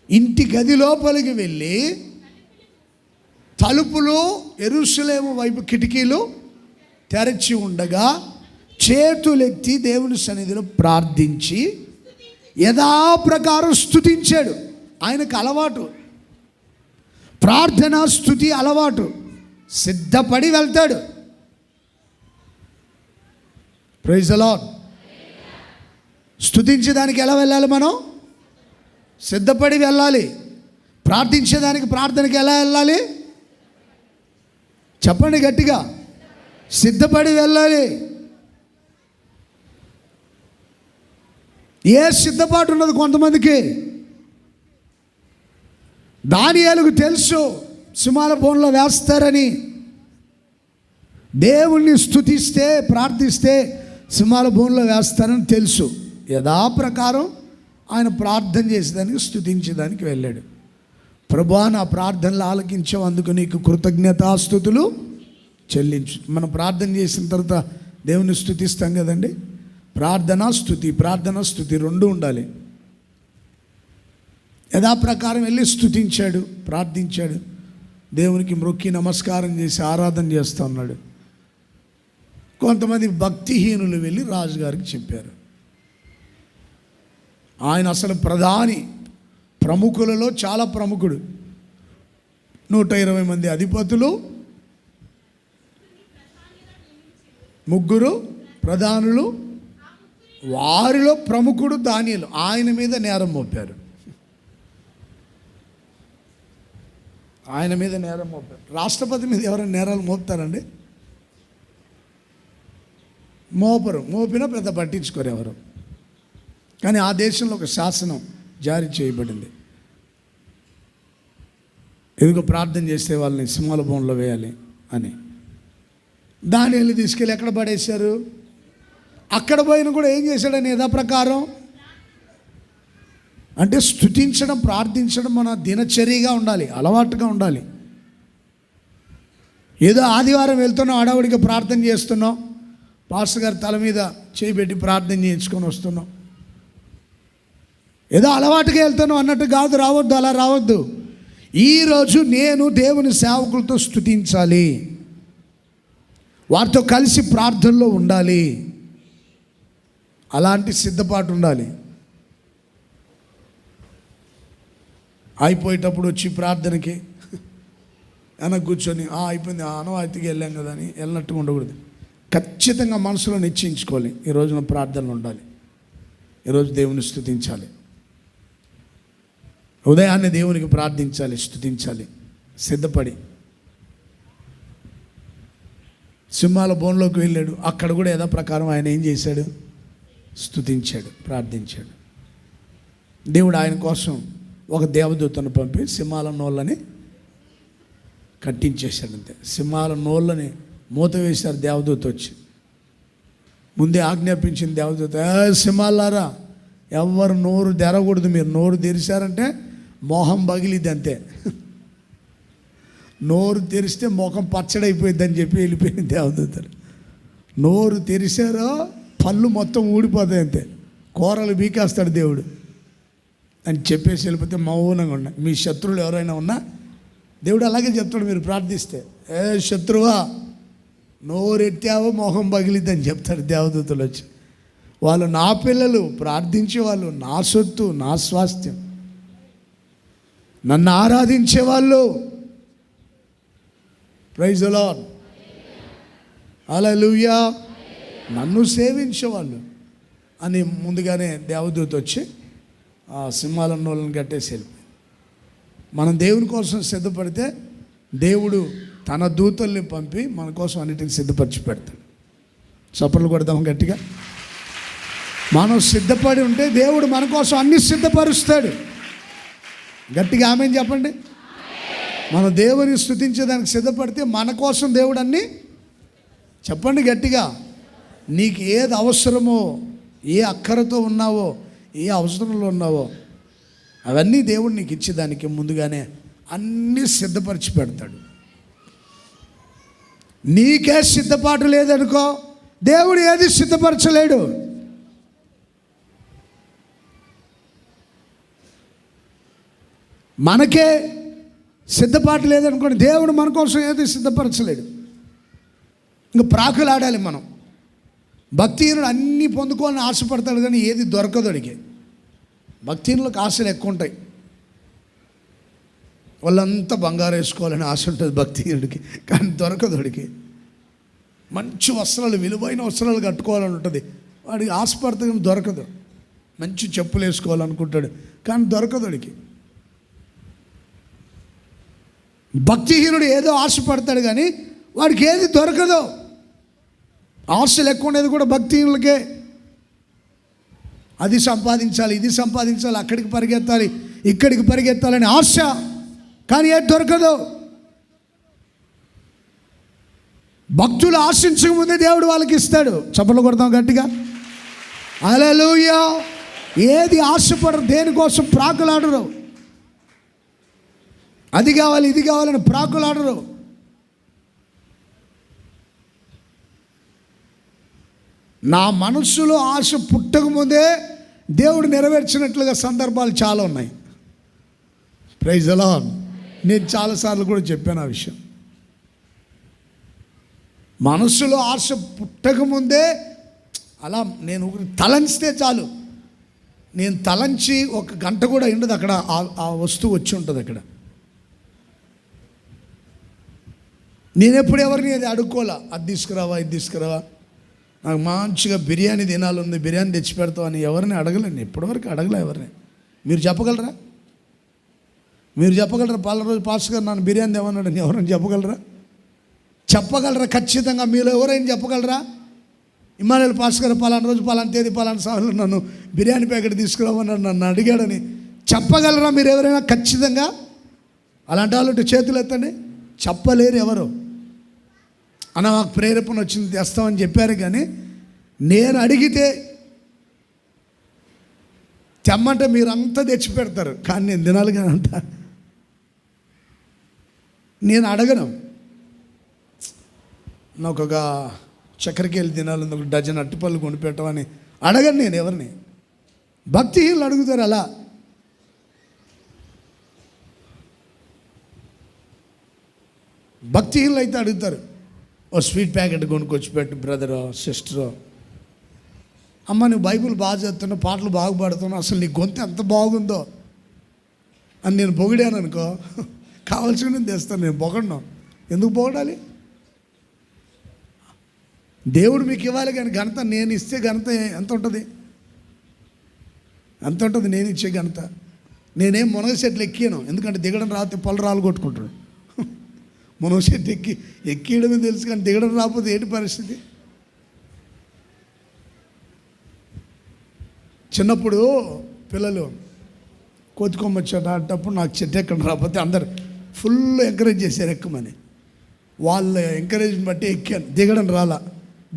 ఇంటి గది లోపలికి వెళ్ళి తలుపులు యెరూషలేము వైపు కిటికీలు తెరచి ఉండగా చేతులెత్తి దేవుని సన్నిధిలో ప్రార్థించి యథాప్రకారం స్తుతించాడు. ఆయనకు అలవాటు, ప్రార్థన స్తుతి అలవాటు. సిద్ధపడి వెళ్తాడు. Praise the lord. స్తుతించేదానికి ఎలా వెళ్ళాలి? మనం సిద్ధపడి వెళ్ళాలి. ప్రార్థించేదానికి ప్రార్థనకి ఎలా వెళ్ళాలి? చెప్పండి గట్టిగా. సిద్ధపడి వెళ్ళాలి. ఏ సిద్ధపాటు ఉన్నది కొంతమందికి. దానియేలుకు తెలుసు సింహాల బోన్లో వేస్తారని. దేవుణ్ణి స్తుతిస్తే ప్రార్థిస్తే సింహాల బోన్లో వేస్తారని తెలుసు. యథాప్రకారం ఆయన ప్రార్థన చేసేదానికి స్తుతించేదానికి వెళ్ళాడు. ప్రభువా, నా ప్రార్థనలు ఆలకించావు, అందుకు నీకు కృతజ్ఞతాస్తుతులు చెల్లించు. మనం ప్రార్థన చేసిన తర్వాత దేవుని స్తుతిస్తాం కదండి. ప్రార్థన స్తుతి రెండు ఉండాలి. యథాప్రకారం వెళ్ళి స్తుతించాడు, ప్రార్థించాడు, దేవునికి మ్రొక్కి నమస్కారం చేసి ఆరాధన చేస్తూ ఉన్నాడు. కొంతమంది భక్తిహీనులు వెళ్ళి రాజుగారికి చెప్పారు. ఆయన అసలు ప్రధాని, ప్రముఖులలో చాలా ప్రముఖుడు. 120 మంది అధిపతులు, 3 ప్రధానులు, వారిలో ప్రముఖుడు దానియేలు. ఆయన మీద నేరం మోపారు. ఆయన మీద నేరం మోపారు. రాష్ట్రపతి మీద ఎవరైనా నేరాలు మోపుతారండి? మోపరు. మోపినా పెద్ద పట్టించుకోరు ఎవరు. కానీ ఆ దేశంలో ఒక శాసనం జారీ చేయబడింది. ఎందుకో ప్రార్థన చేస్తే వాళ్ళని సింహాల బోన్లో వేయాలి అని. దానియేలుని తీసుకెళ్ళి ఎక్కడ పడేశారు? అక్కడ పోయిన కూడా ఏం చేశాడని యథాప్రకారం అంటే స్తుతించడం, ప్రార్థించడం మన దినచర్యగా ఉండాలి, అలవాటుగా ఉండాలి. ఏదో ఆదివారం వెళ్తున్నాం, హడావుడిగా ప్రార్థన చేస్తున్నాం, పాస్టర్ గారి తల మీద చేయబెట్టి ప్రార్థన చేయించుకొని వస్తున్నాం, ఏదో అలవాటుగా వెళ్తున్నాం అన్నట్టు కాదు. రావద్దు, అలా రావద్దు. ఈరోజు నేను దేవుని సేవకులతో స్తుతించాలి, వారితో కలిసి ప్రార్థనలో ఉండాలి. అలాంటి సిద్ధపాటు ఉండాలి. అయిపోయేటప్పుడు వచ్చి ప్రార్థనకి వెనక కూర్చొని అయిపోయింది, అనవాయితీగా వెళ్ళాం కదా అని వెళ్ళినట్టుగా ఉండకూడదు. ఖచ్చితంగా మనసులో నిశ్చయించుకోవాలి, ఈ రోజున ప్రార్థనలు ఉండాలి, ఈరోజు దేవుని స్తుతించాలి, ఉదయాన్నే దేవునికి ప్రార్థించాలి, స్తుతించాలి. సిద్ధపడి సింహాల బోన్లోకి వెళ్ళాడు. అక్కడ కూడా యథా ప్రకారం ఆయన ఏం చేశాడు? స్తుతించాడు, ప్రార్థించాడు. దేవుడు ఆయన కోసం ఒక దేవదూతను పంపి సింహాల నోళ్ళని కట్టించేశాడు. అంతే, సింహాల నోళ్ళని మూత వేశారు దేవదూత వచ్చి. ముందే ఆజ్ఞాపించింది దేవదూత, సింహాలారా ఎవరు నోరు తెరకూడదు, మీరు నోరు తెరిచారంటే మొహం పగిలిద్ది అంతే. నోరు తెరిస్తే ముఖం పచ్చడైపోయిందని చెప్పి వెళ్ళిపోయింది దేవదూతలు. నోరు తెరిచారో పళ్ళు మొత్తం ఊడిపోతాయి అంతే, కూరలు బీకేస్తాడు దేవుడు అని చెప్పేసి వెళ్ళిపోతే మౌనంగా ఉన్నాయి. మీ శత్రువులు ఎవరైనా ఉన్నా దేవుడు అలాగే చెప్తాడు, మీరు ప్రార్థిస్తే, ఏ శత్రువా నోరెత్తావో మొహం పగిలిద్దని చెప్తాడు దేవదూతలు వచ్చి. వాళ్ళు నా పిల్లలు, ప్రార్థించే వాళ్ళు, నా సొత్తు, నా స్వాస్థ్యం, నన్ను ఆరాధించే వాళ్ళు. ప్రైజ్ ది లార్డ్, హల్లెలూయా. నన్ను సేవించేవాళ్ళు అని ముందుగానే దేవదూత వచ్చి ఆ సింహాలను వాళ్ళని కట్టేసి వెళ్ళిపోయి. మనం దేవుని కోసం సిద్ధపడితే దేవుడు తన దూతల్ని పంపి మన కోసం అన్నిటిని సిద్ధపరిచి పెడతాడు. చప్పట్లు కొడదాం గట్టిగా. మనం సిద్ధపడి ఉంటే దేవుడు మన కోసం అన్ని సిద్ధపరుస్తాడు. గట్టిగా ఆమేన్ చెప్పండి. మన దేవుని స్తుతించేదానికి సిద్ధపడితే మన కోసం దేవుడు అన్నీ, చెప్పండి గట్టిగా. నీకు ఏది అవసరమో, ఏ అక్కరతో ఉన్నావో, ఏ అవసరంలో ఉన్నావో అవన్నీ దేవుడు నీకు ఇచ్చేదానికి ముందుగానే అన్నీ సిద్ధపరిచి పెడతాడు. నీకే సిద్ధపాటు లేదనుకో, దేవుడు ఏది సిద్ధపరచలేడు. మనకే సిద్ధపాటు లేదనుకోండి, దేవుడు మన కోసం ఏది సిద్ధపరచలేడు. ఇంకా ప్రాకులాడాలి మనం. భక్తిహీనుడు అన్నీ పొందుకోవాలని ఆశపడతాడు కానీ ఏది దొరకదు అడిగే. భక్తిహీనులకు ఆశలు ఎక్కువ ఉంటాయి. వాళ్ళంతా బంగారు వేసుకోవాలని ఆశ ఉంటుంది భక్తిహీనుడికి, కానీ దొరకదు అడిగి. మంచి వస్త్రాలు, విలువైన వస్త్రాలు కట్టుకోవాలని ఉంటుంది, వాడికి ఆశపడతాడు కానీ దొరకదు. మంచి చెప్పులు వేసుకోవాలనుకుంటాడు కానీ దొరకదు అడిగి. భక్తిహీనుడు ఏదో ఆశపడతాడు కానీ వాడికి ఏది దొరకదు. ఆశలు ఎక్కువ ఉండేది కూడా భక్తిహీనులకే. అది సంపాదించాలి, ఇది సంపాదించాలి, అక్కడికి పరిగెత్తాలి, ఇక్కడికి పరిగెత్తాలని ఆశ, కానీ ఏది దొరకదు. భక్తులు ఆశించకముందే దేవుడు వాళ్ళకి ఇస్తాడు. చప్పట్లు కొడతాం గట్టిగా, హల్లెలూయా. ఏది ఆశపడరు, దేనికోసం ప్రాకులాడరు. అది కావాలి, ఇది కావాలని ప్రాకులాడరు. నా మనస్సులో ఆశ పుట్టకముందే దేవుడు నెరవేర్చినట్లుగా సందర్భాలు చాలా ఉన్నాయి. Praise the Lord. నేను చాలాసార్లు కూడా చెప్పాను ఆ విషయం. మనస్సులో ఆశ పుట్టకముందే అలా నేను తలంచితే చాలు, నేను తలంచి 1 గంట కూడా ఉండదు అక్కడ, ఆ వస్తువు వచ్చి ఉంటుంది అక్కడ. నేను ఎప్పుడు ఎవరిని అది అడుక్కోలే, అది తీసుకురావా, ఇది తీసుకురావా, నాకు మంచిగా బిర్యానీ తినాలని, బిర్యానీ తెచ్చి పెడతావు అని ఎవరిని అడగలేను. ఇప్పటివరకు అడగలే ఎవరిని. మీరు చెప్పగలరా? మీరు చెప్పగలరా? పలానా రోజు పాస్టర్ గారు నన్ను బిర్యానీ ఏమన్నాడు అని ఎవరైనా చెప్పగలరా? చెప్పగలరా? ఖచ్చితంగా మీలో ఎవరైనా చెప్పగలరా? ఇమ్మానుయేల్ పాస్టర్ గారు పలానా రోజు పలానా తేదీ పలానా సార్లు నన్ను బిర్యానీ ప్యాకెట్ తీసుకురామన్నాడు, నన్ను అడిగాడని చెప్పగలరా మీరు ఎవరైనా? ఖచ్చితంగా అలాంటి వాళ్ళు చేతులు ఎత్తండి. చెప్పలేరు ఎవరు. అన్న మాకు ప్రేరేపణ వచ్చింది తెస్తామని చెప్పారు, కానీ నేను అడిగితే తెమ్మంటే మీరు అంతా తెచ్చి పెడతారు, కానీ నేను తినాలి కానీ అంతా నేను అడగను. నాకు ఒక చక్కెరకేళి తినాలని, 1 డజన్ అట్టిపళ్ళు కొనిపెట్టమని అడగను నేను ఎవరిని. భక్తిహీనులు అడుగుతారు అలా. భక్తిహీనులు అయితే అడుగుతారు, ఓ స్వీట్ ప్యాకెట్ కొనుక్కొచ్చి పెట్టు బ్రదరో సిస్టరో. అమ్మ నువ్వు బైబిల్ బాగా చదువుతున్నావు, పాటలు బాగా పాడుతున్నావు, అసలు నీ గొంతు ఎంత బాగుందో అని నేను పొగిడాను అనుకో, కావాల్సిన తెస్తాను. నేను పొగడను. ఎందుకు పొగడాలి? దేవుడు మీకు ఇవ్వాలి కానీ ఘనత నేను ఇస్తే ఘనత ఎంత ఉంటుంది? ఎంత ఉంటుంది నేను ఇచ్చే ఘనత? నేనేం మునగ చెట్లు ఎక్కాను, ఎందుకంటే దిగడం రాతే పళ్ళు రాళ్ళు కొట్టుకుంటాడు. మునగ చెట్టు ఎక్కియడమే తెలుసు కానీ దిగడం రాకపోతే ఏంటి పరిస్థితి? చిన్నప్పుడు పిల్లలు కోతికొమ్మచ్చాట అట్టప్పుడు నాకు చెట్టు ఎక్కడ రాకపోతే అందరు ఫుల్ ఎంకరేజ్ చేశారు ఎక్కమని. వాళ్ళ ఎంకరేజ్ని బట్టి ఎక్కాను, దిగడం రాలా.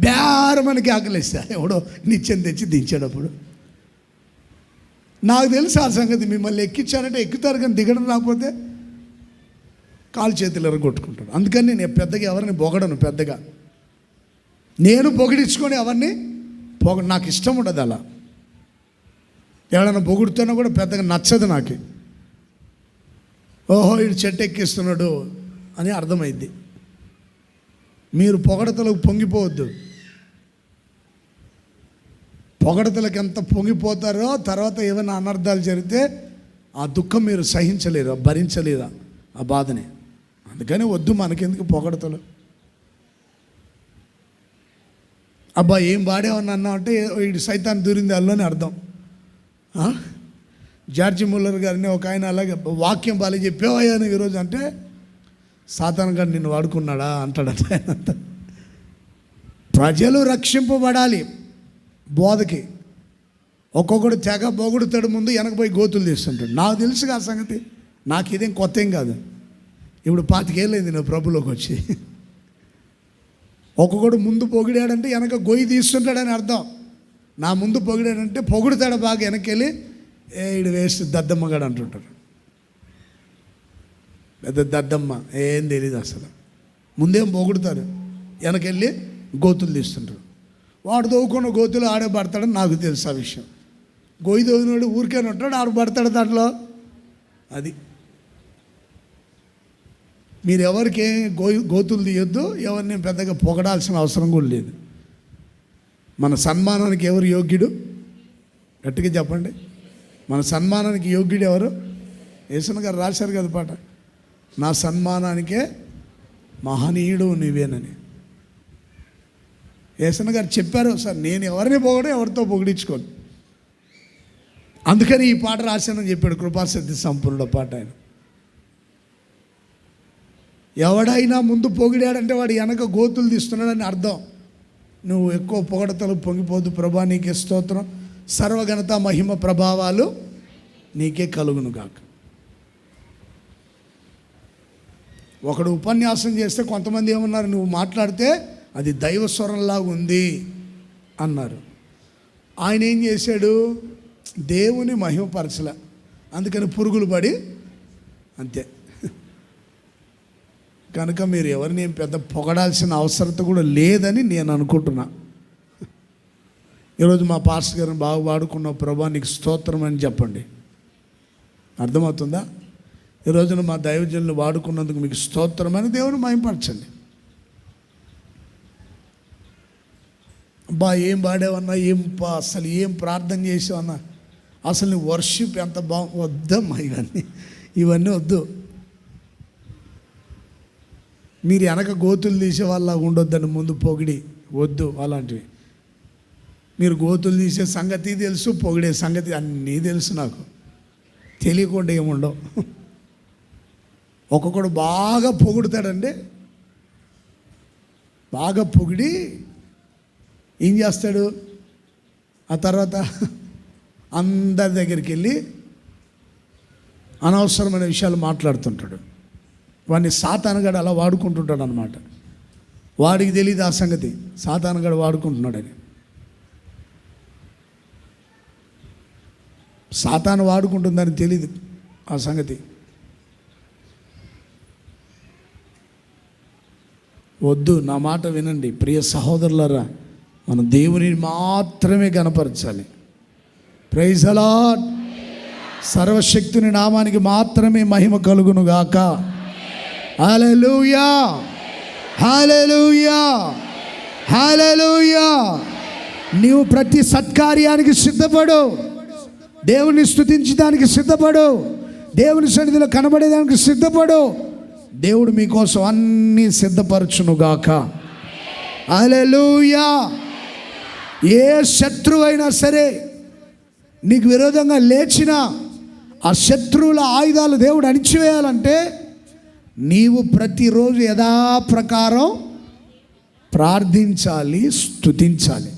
బేరమనికి ఆకలిస్తా ఎవడో నిత్యం తెచ్చి దించేటప్పుడు. నాకు తెలుసు ఆ సంగతి. మిమ్మల్ని ఎక్కించారంటే ఎక్కుతారు, కానీ దిగడం రాకపోతే కాలు చేతులు ఎరగొట్టుకుంటాడు. అందుకని నేను పెద్దగా ఎవరిని పొగడను. పెద్దగా నేను పొగిడించుకొని ఎవరిని నాకు ఇష్టం ఉండదు. అలా ఎవరైనా పొగుడుతున్నా కూడా పెద్దగా నచ్చదు నాకు. ఓహో వీడు చెట్టు ఎక్కిస్తున్నాడు అని అర్థమైంది. మీరు పొగడతలకు పొంగిపోవద్దు. పొగడతలకు ఎంత పొంగిపోతారో తర్వాత ఏమైనా అనర్థాలు జరిగితే ఆ దుఃఖం మీరు సహించలేరు, భరించలేరా ఆ బాధని. అందుకని వద్దు, మనకెందుకు పొగడతలు. అబ్బా ఏం బాడేవని అన్నా అంటే వీడు సైతాన్ని దూరింది అల్లోనే అర్థం. జార్జి ముల్లర్ గారిని ఒక ఆయన అలాగే వాక్యం బాగా చెప్పేవయ్యాను ఈరోజు అంటే, సాతాను గారు నిన్ను వాడుకున్నాడా అంటాడట. ప్రజలు రక్షింపబడాలి బోధకి. ఒక్కొక్కడు తెగ పొగుడుతాడు, ముందు వెనకపోయి గోతులు తీస్తుంటాడు. నాకు తెలుసుగా ఆ సంగతి, నాకు ఇదేం కొత్త ఏం కాదు. ఇప్పుడు 25 ఏళ్ళైంది నేను ప్రభులోకి వచ్చి. ఒక్కొక్కడు ముందు పొగిడాడంటే వెనక గొయ్యి తీస్తుంటాడని అర్థం. నా ముందు పొగిడాడంటే పొగుడుతాడు బాగా, వెనకెళ్ళి ఈడు వేస్ట్ దద్దమ్మగాడు అంటుంటారు. పెద్ద దద్దమ్మ, ఏం తెలీదు అసలు. ముందేం పొగుడుతారు, వెనకెళ్ళి గోతులు తీస్తుంటారు. వాడు దోవుకున్న గోతులు ఆడే పడతాడని నాకు తెలుసు ఆ విషయం. గొయ్యి దోగినోడు ఊరికేనే ఉంటాడు, ఆడు పడతాడు దాంట్లో. అది మీరు ఎవరికి గోతులు తీయొద్దు, ఎవరిని పెద్దగా పొగడాల్సిన అవసరం కూడా లేదు. మన సన్మానానికి ఎవరు యోగ్యుడు? గట్టిగా చెప్పండి. మన సన్మానానికి యోగ్యుడు ఎవరు? యేసన్న గారు రాశారు కదా పాట, నా సన్మానానికే మహనీయుడు నీవేనని. యేసన్న గారు చెప్పారు సార్, నేను ఎవరిని పొగడో ఎవరితో పొగిడించుకోను. అందుకని ఈ పాట రాశానని చెప్పాడు కృపాసక్తి సంపూర్ణ పాట. ఆయన ఎవడైనా ముందు పొగిడాడంటే వాడు వెనక గోతులు తీస్తున్నాడని అర్థం. నువ్వు ఎక్కువ పొగడతలు పొంగిపోదు. ప్రభా నీకే స్తోత్రం, సర్వఘనత మహిమ ప్రభావాలు నీకే కలుగును గాక. ఒకడు ఉపన్యాసం చేస్తే కొంతమంది ఏమన్నారు, నువ్వు మాట్లాడితే అది దైవ స్వరంలాగా ఉంది అన్నారు. ఆయన ఏం చేశాడు, దేవుని మహిమపరచలే, అందుకని పురుగులు పడి అంతే. కనుక మీరు ఎవరిని పెద్ద పొగడాల్సిన అవసరత కూడా లేదని నేను అనుకుంటున్నా. ఈరోజు మా పాస్టర్ గారిని బాగా వాడుకున్న ప్రభా నీకు స్తోత్రం అని చెప్పండి. అర్థమవుతుందా? ఈరోజున మా దైవజనులు వాడుకున్నందుకు మీకు స్తోత్రం అని దేవుని మహిమపరచండి. అబ్బా ఏం పాడావన్నా, అసలు ఏం ప్రార్థన చేసావన్నా, అసలు నీ వర్షిప్ ఎంత వద్దమ్మా, ఇవన్నీ వద్దు. మీరు వెనక గోతులు తీసే వాళ్ళ ఉండొద్దని ముందు పొగిడి వద్దు అలాంటివి. మీరు గోతులు తీసే సంగతి తెలుసు, పొగిడే సంగతి అన్నీ తెలుసు. నాకు తెలియకుండా ఏముండవు. ఒక్కొక్కడు బాగా పొగుడుతాడండి, బాగా పొగిడి ఏం చేస్తాడు, ఆ తర్వాత అందరి దగ్గరికి వెళ్ళి అనవసరమైన విషయాలు మాట్లాడుతుంటాడు. వాడిని సాతానుగాడు అలా వాడుకుంటుంటాడు అన్నమాట. వాడికి తెలియదు ఆ సంగతి, సాతానుగాడు వాడుకుంటున్నాడని. సాతాను వాడుకుంటుందని తెలియదు ఆ సంగతి. వద్దు, నా మాట వినండి ప్రియ సహోదరులారా, మన దేవుని మాత్రమే గణపరచాలి. Praise the Lord. సర్వశక్తుని నామానికి మాత్రమే మహిమ కలుగును గాక. హల్లెలూయా, హల్లెలూయా, హల్లెలూయా. నీవు ప్రతి సత్కార్యానికి సిద్ధపడు, దేవుని స్తుతించడానికి సిద్ధపడు, దేవుని సన్నిధిలో కనబడేదానికి సిద్ధపడు. దేవుడు మీకోసం అన్నీ సిద్ధపరచునుగాక. హల్లెలూయా. ఏ శత్రువైనా సరే నీకు విరోధంగా లేచిన ఆ శత్రువుల ఆయుధాలు దేవుడు అణిచివేయాలంటే నీవు ప్రతిరోజు యథాప్రకారం ప్రార్థించాలి, స్తుతించాలి.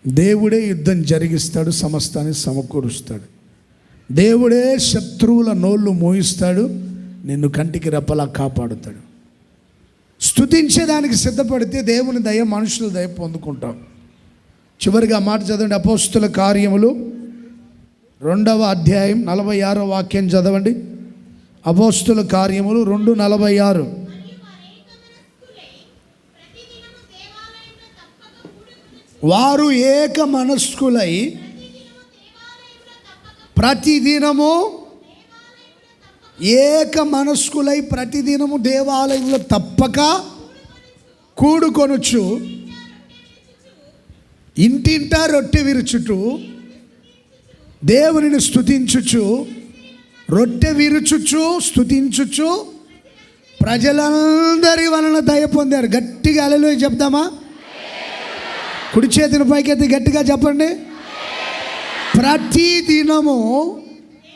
దేవుడే యుద్ధం జరిగిస్తాడు, సమస్తాన్ని సమకూరుస్తాడు. దేవుడే శత్రువుల నోళ్ళు మోయిస్తాడు, నిన్ను కంటికి రెప్పలా కాపాడుతాడు. స్తుతించేదానికి సిద్ధపడితే దేవుని దయ, మనుషుల దయ పొందుకుంటాం. చివరిగా మాట చదవండి. అపోస్తుల కార్యములు 2వ అధ్యాయం 46వ వాక్యం చదవండి. అపోస్తుల కార్యములు 2:46. వారు ఏక మనస్కులై ప్రతిదినము దేవాలయంలో తప్పక కూడుకొనుచు, ఇంటింటా రొట్టె విరుచుచు, దేవునిని స్తుతించుచు, రొట్టె విరుచుచు స్తుతించుచు ప్రజలందరి వలన దయ పొందారు. గట్టిగా హల్లెలూయా చెప్దామా? కుడి చేతిని పైకెత్తి గట్టిగా చెప్పండి. ప్రతి దినము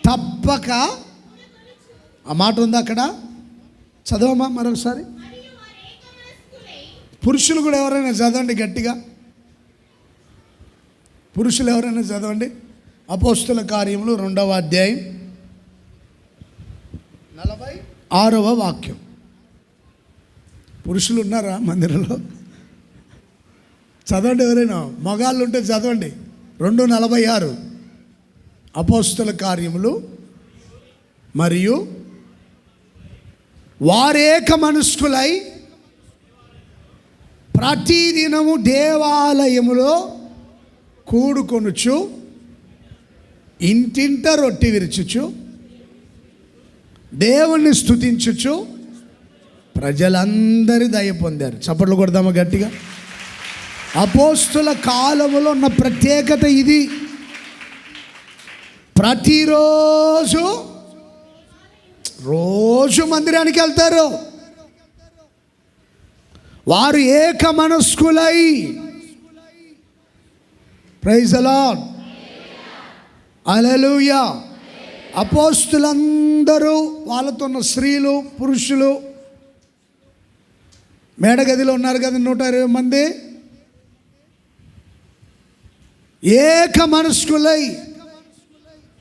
తప్పక, ఆ మాట ఉంది అక్కడ, చదవమా మరొకసారి. పురుషులు కూడా ఎవరైనా చదవండి గట్టిగా. పురుషులు ఎవరైనా చదవండి. అపోస్తుల కార్యములు 2వ అధ్యాయం 46వ వాక్యం. పురుషులు ఉన్నారా మందిరంలో? చదవండి. ఎవరైనా మగాళ్ళు ఉంటే చదవండి. 2:46 అపోస్తుల కార్యములు. మరియు వారేక మనస్కులై ప్రతిదినము దేవాలయములో కూడుకొనుచు, ఇంటింట రొట్టె విరుచుచు, దేవుణ్ణి స్తుతించుచు ప్రజలందరి దయ పొందారు. చప్పట్లు కొడదామా గట్టిగా? అపోస్తుల కాలములో ఉన్న ప్రత్యేకత ఇది. ప్రతిరోజు మందిరానికి వెళ్తారు. వారు ఏక మనస్కులై, ప్రైజ్ ది లార్డ్, హల్లెలూయా. అపోస్తులందరూ, వాళ్ళతో ఉన్న స్త్రీలు, పురుషులు, మేడగదిలో ఉన్నారు కదా 120 మంది, ఏక మనస్కులై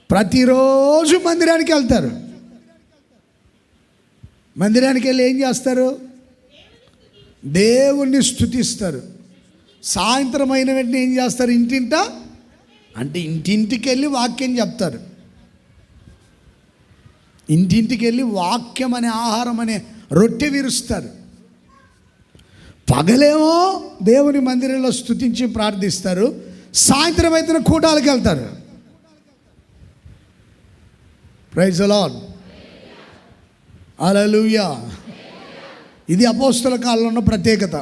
ప్రతిరోజు మందిరానికి వెళ్తారు. మందిరానికి వెళ్ళి ఏం చేస్తారు? దేవుణ్ణి స్తుతిస్తారు. సాయంత్రం అయిన వెంటనే ఏం చేస్తారు? ఇంటింట, అంటే ఇంటింటికి వెళ్ళి వాక్యం చెప్తారు. ఇంటింటికి వెళ్ళి వాక్యం అనే, ఆహారం అనే రొట్టె విరుస్తారు. పగలేమో దేవుని మందిరంలో స్తుతించి ప్రార్థిస్తారు. సాయంత్రం అయితే కూటాలకు వెళ్తారు. ప్రైజ్ ది లార్డ్, హల్లెలూయా. ఇది అపోస్తుల కాలంలో ఉన్న ప్రత్యేకత.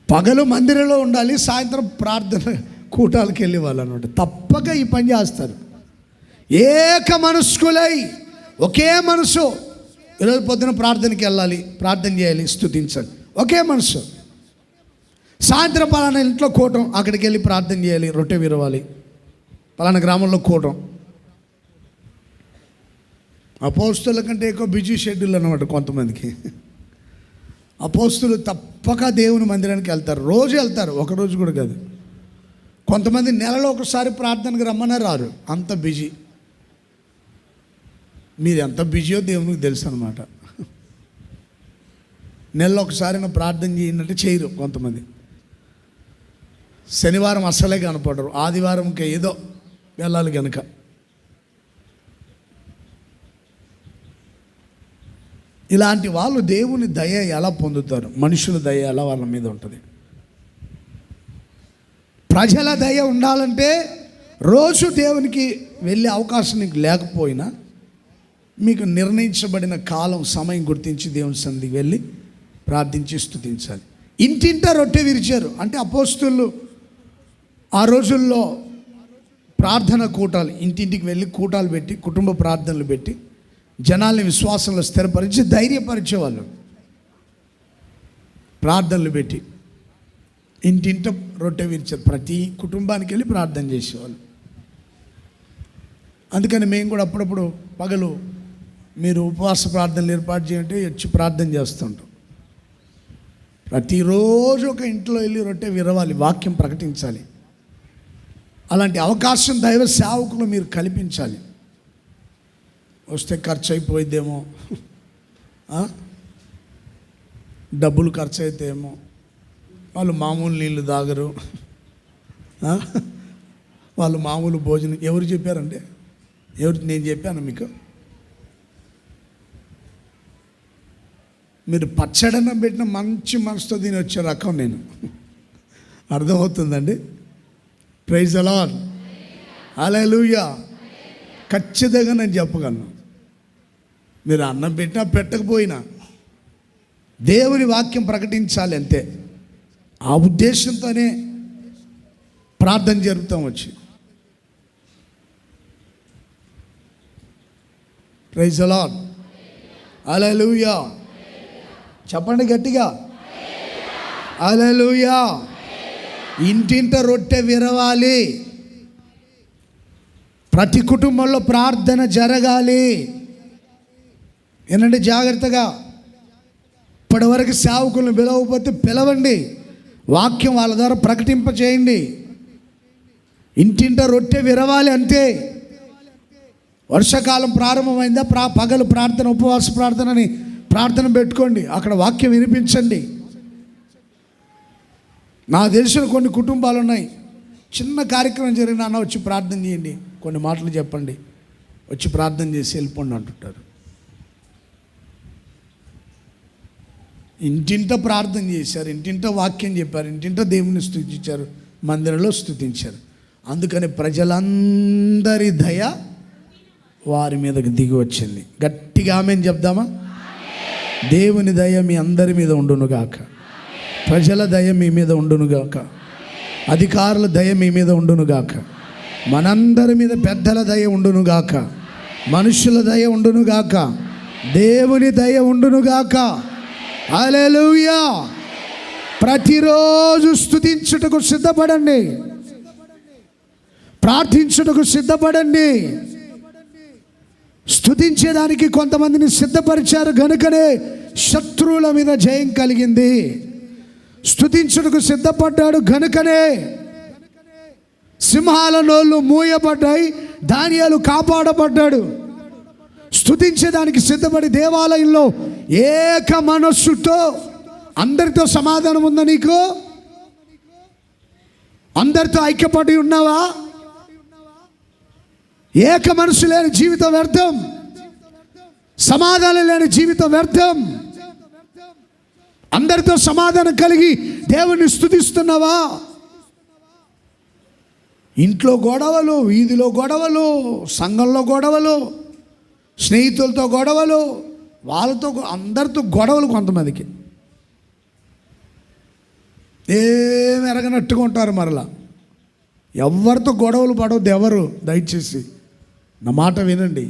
పగలు మందిరంలో ఉండాలి, సాయంత్రం ప్రార్థన కూటాలకు వెళ్ళే వాళ్ళు అన్నమాట. తప్పక ఈ పని చేస్తారు. ఏక మనస్కులై, ఒకే మనసు. ఈరోజు పొద్దున ప్రార్థనకి వెళ్ళాలి, ప్రార్థన చేయాలి, స్తుతించాలి, ఒకే మనసు. సాయంత్రం పలానా ఇంట్లో కూటం, అక్కడికి వెళ్ళి ప్రార్థన చేయాలి, రొట్టె విరవాలి, పలానా గ్రామంలో కూటం. అపోస్తుల కంటే ఎక్కువ బిజీ షెడ్యూల్ అన్నమాట కొంతమందికి. అపోస్తులు తప్పక దేవుని మందిరానికి వెళ్తారు. రోజు వెళ్తారు, ఒకరోజు కూడా కాదు. కొంతమంది నెలలో ఒకసారి ప్రార్థనకు రమ్మనే రారు, అంత బిజీ. మీరు ఎంత బిజీయో దేవునికి తెలుసు అనమాట. నెలలో ఒకసారి ప్రార్థన చేయండి చేయరు కొంతమంది. శనివారం అస్సలే కనపడరు, ఆదివారంకి ఏదో వెళ్ళాలి కనుక. ఇలాంటి వాళ్ళు దేవుని దయ ఎలా పొందుతారు? మనుషుల దయ ఎలా వాళ్ళ మీద ఉంటుంది? ప్రజల దయ ఉండాలంటే రోజు దేవునికి వెళ్ళే అవకాశం నీకు లేకపోయినా, మీకు నిర్ణయించబడిన కాలం, సమయం గుర్తించి దేవుని సన్నిధికి వెళ్ళి ప్రార్థించి స్తుతించాలి. ఇంటింటా రొట్టె విరిచారు అంటే అపోస్తులు ఆ రోజుల్లో ప్రార్థన కూటాలు, ఇంటింటికి వెళ్ళి కూటాలు పెట్టి, కుటుంబ ప్రార్థనలు పెట్టి జనాల్ని విశ్వాసంలో స్థిరపరిచి ధైర్యపరిచేవాళ్ళు. ప్రార్థనలు పెట్టి ఇంటింట రొట్టె విరిచారు. ప్రతి కుటుంబానికి వెళ్ళి ప్రార్థన చేసేవాళ్ళు. అందుకని మేము కూడా అప్పుడప్పుడు పగలు మీరు ఉపవాస ప్రార్థనలు ఏర్పాటు చేయంటే వచ్చి ప్రార్థన చేస్తుంటాం. ప్రతిరోజు ఒక ఇంట్లో వెళ్ళి రొట్టె విరవాలి, వాక్యం ప్రకటించాలి. అలాంటి అవకాశం దైవ సేవకులు మీరు కల్పించాలి. వస్తే ఖర్చు అయిపోయిద్దేమో, డబ్బులు ఖర్చు అయితే ఏమో వాళ్ళు మామూలు నీళ్ళు తాగరు, వాళ్ళు మామూలు భోజనం. ఎవరు చెప్పారండి? నేను చెప్పాను మీకు? మీరు పచ్చడన్న పెట్టిన మంచి మనసుతో దీని వచ్చే రకం నేను. అర్థమవుతుందండి? ప్రైజ్ ది లార్డ్, హల్లెలూయా. ఖచ్చితంగా నేను చెప్పగలను. మీరు అన్నం పెట్టినా పెట్టకపోయినా దేవుని వాక్యం ప్రకటించాలి అంతే. ఆ ఉద్దేశంతోనే ప్రార్థన జరుపుతాం వచ్చి. ప్రైజ్ ది లార్డ్, హల్లెలూయా. చెప్పండి గట్టిగా, హల్లెలూయా. ఇంటింట రొట్టె విరవాలి, ప్రతి కుటుంబంలో ప్రార్థన జరగాలి. ఏనండి జాగ్రత్తగా. ఇప్పటివరకు సేవకులను పిలవకపోతే పిలవండి, వాక్యం వాళ్ళ ద్వారా ప్రకటింపచేయండి. ఇంటింట రొట్టె విరవాలి అంతే. వర్షాకాలం ప్రారంభమైందా, పగలు ప్రార్థన, ఉపవాస ప్రార్థన అని ప్రార్థన పెట్టుకోండి, అక్కడ వాక్యం వినిపించండి. నాకు తెలిసిన కొన్ని కుటుంబాలు ఉన్నాయి, చిన్న కార్యక్రమం జరిగిన అన్న వచ్చి ప్రార్థన చేయండి, కొన్ని మాటలు చెప్పండి, వచ్చి ప్రార్థన చేసి వెళ్ళిపోండి అంటుంటారు. ఇంటింట ప్రార్థన చేశారు, ఇంటింట వాక్యం చెప్పారు, ఇంటింట దేవుని స్తుతించారు, మందిరంలో స్తుతించారు. అందుకని ప్రజలందరి దయ వారి మీదకి దిగి వచ్చింది. గట్టిగా ఆమేన్ చెప్దామా? దేవుని దయ మీ అందరి మీద ఉండునుగాక, ప్రజల దయ మీ మీద ఉండునుగాక, అధికారుల దయ మీ మీద ఉండునుగాక, మనందరి మీద పెద్దల దయ ఉండునుగాక, మనుషుల దయ ఉండునుగాక, దేవుని దయ ఉండునుగాక. హల్లెలూయా. ప్రతిరోజు స్తుతించుటకు సిద్ధపడండి, ప్రార్థించుటకు సిద్ధపడండి. స్తుతించేదానికి కొంతమందిని సిద్ధపరిచారు గనుకనే శత్రువుల మీద జయం కలిగింది. స్తుతించుటకు సిద్ధపడ్డాడు గనుకనే సింహాల నోళ్ళు మూయబడ్డాయి, దానియేలు కాపాడబడ్డాడు. స్తుతించేదానికి సిద్ధపడి దేవాలయంలో ఏక మనస్సుతో, అందరితో సమాధానం ఉందా నీకు? అందరితో ఐక్యపడి ఉన్నావా? ఏక మనసు లేని జీవితం వ్యర్థం, సమాధానం లేని జీవితం వ్యర్థం. అందరితో సమాధానం కలిగి దేవుణ్ణి స్తుతిస్తున్నావా? ఇంట్లో గొడవలు, వీధిలో గొడవలు, సంఘంలో గొడవలు, స్నేహితులతో గొడవలు, వాళ్ళతో అందరితో గొడవలు. కొంతమందికి ఏమి ఎరగనట్టుగా ఉంటారు. మరలా ఎవరితో గొడవలు పడవద్దు ఎవరు. దయచేసి నా మాట వినండి.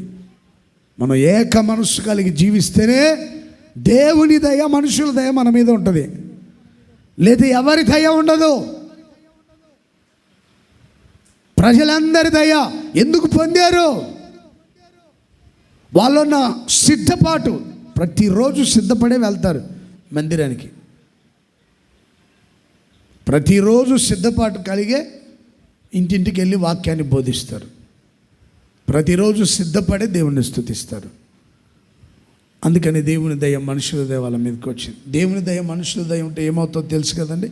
మనం ఏక మనస్సు కలిగి జీవిస్తేనే దేవుని దయ, మనుషుల దయ మన మీద ఉంటుంది. లేదా ఎవరి దయ ఉండదు. ప్రజలందరి దయ ఎందుకు పొందారు? వాళ్ళన్న సిద్ధపాటు. ప్రతిరోజు సిద్ధపడే వెళ్తారు మందిరానికి, ప్రతిరోజు సిద్ధపాటు కలిగే ఇంటింటికి వెళ్ళి వాక్యాన్ని బోధిస్తారు, ప్రతిరోజు సిద్ధపడే దేవుణ్ణి స్తుతిస్తారు. అందుకని దేవుని దయ, మనుషుల దయ వాళ్ళ మీదకి వచ్చింది. దేవుని దయ, మనుషుల దయ ఉంటే ఏమవుతుందో తెలుసు కదండి.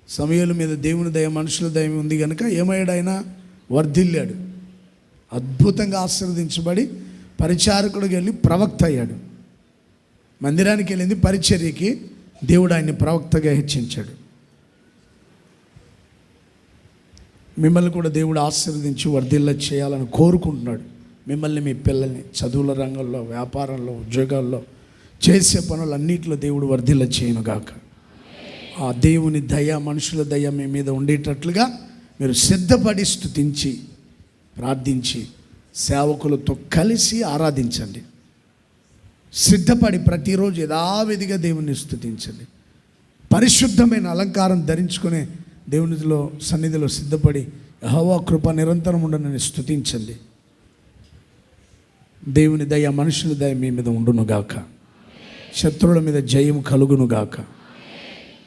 సమూయేలు మీద దేవుని దయ, మనుషుల దయ ఉంది కనుక ఏమయ్యాడు? ఆయన వర్ధిల్లాడు, అద్భుతంగా ఆశీర్వదించబడి పరిచారకుడికి వెళ్ళి ప్రవక్త అయ్యాడు. మందిరానికి వెళ్ళింది పరిచర్యకి, దేవుడు ఆయన్ని ప్రవక్తగా హెచ్చించాడు. మిమ్మల్ని కూడా దేవుడు ఆశీర్వదించి వర్ధిల్ల చేయాలని కోరుకుంటున్నాడు. మిమ్మల్ని, మీ పిల్లల్ని చదువుల రంగంలో, వ్యాపారంలో, ఉద్యోగాల్లో, చేసే పనులన్నింటిలో దేవుడు వర్ధిల్ల చేయనుగాక. ఆ దేవుని దయ, మనుషుల దయ మీ మీద ఉండేటట్లుగా మీరు సిద్ధపడి స్తుతించి ప్రార్థించి సేవకులతో కలిసి ఆరాధించండి. సిద్ధపడి ప్రతిరోజు యథావిధిగా దేవుని స్తుతించండి. పరిశుద్ధమైన అలంకారం ధరించుకునే దేవునిలో సన్నిధిలో సిద్ధపడి యెహోవా కృప నిరంతరం ఉండనని స్తుతించండి. దేవుని దయ, మనుషుల దయ మీ మీద ఉండునుగాక. శత్రువుల మీద జయం కలుగునుగాక.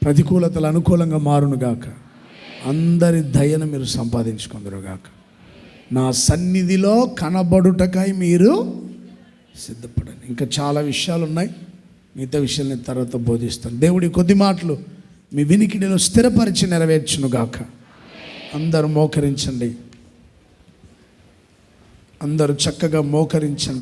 ప్రతికూలతలు అనుకూలంగా మారునుగాక. అందరి దయను మీరు సంపాదించుకుందరుగాక. నా సన్నిధిలో కనబడుటకై మీరు సిద్ధపడండి. ఇంకా చాలా విషయాలు ఉన్నాయి. మిగతా విషయాలు నేను తర్వాత బోధిస్తాను. దేవుడి కొద్ది మాటలు మీ వినికిడిలో స్థిరపరిచి నెరవేర్చునుగాక. అందరూ మోకరించండి. అందరూ చక్కగా మోకరించండి.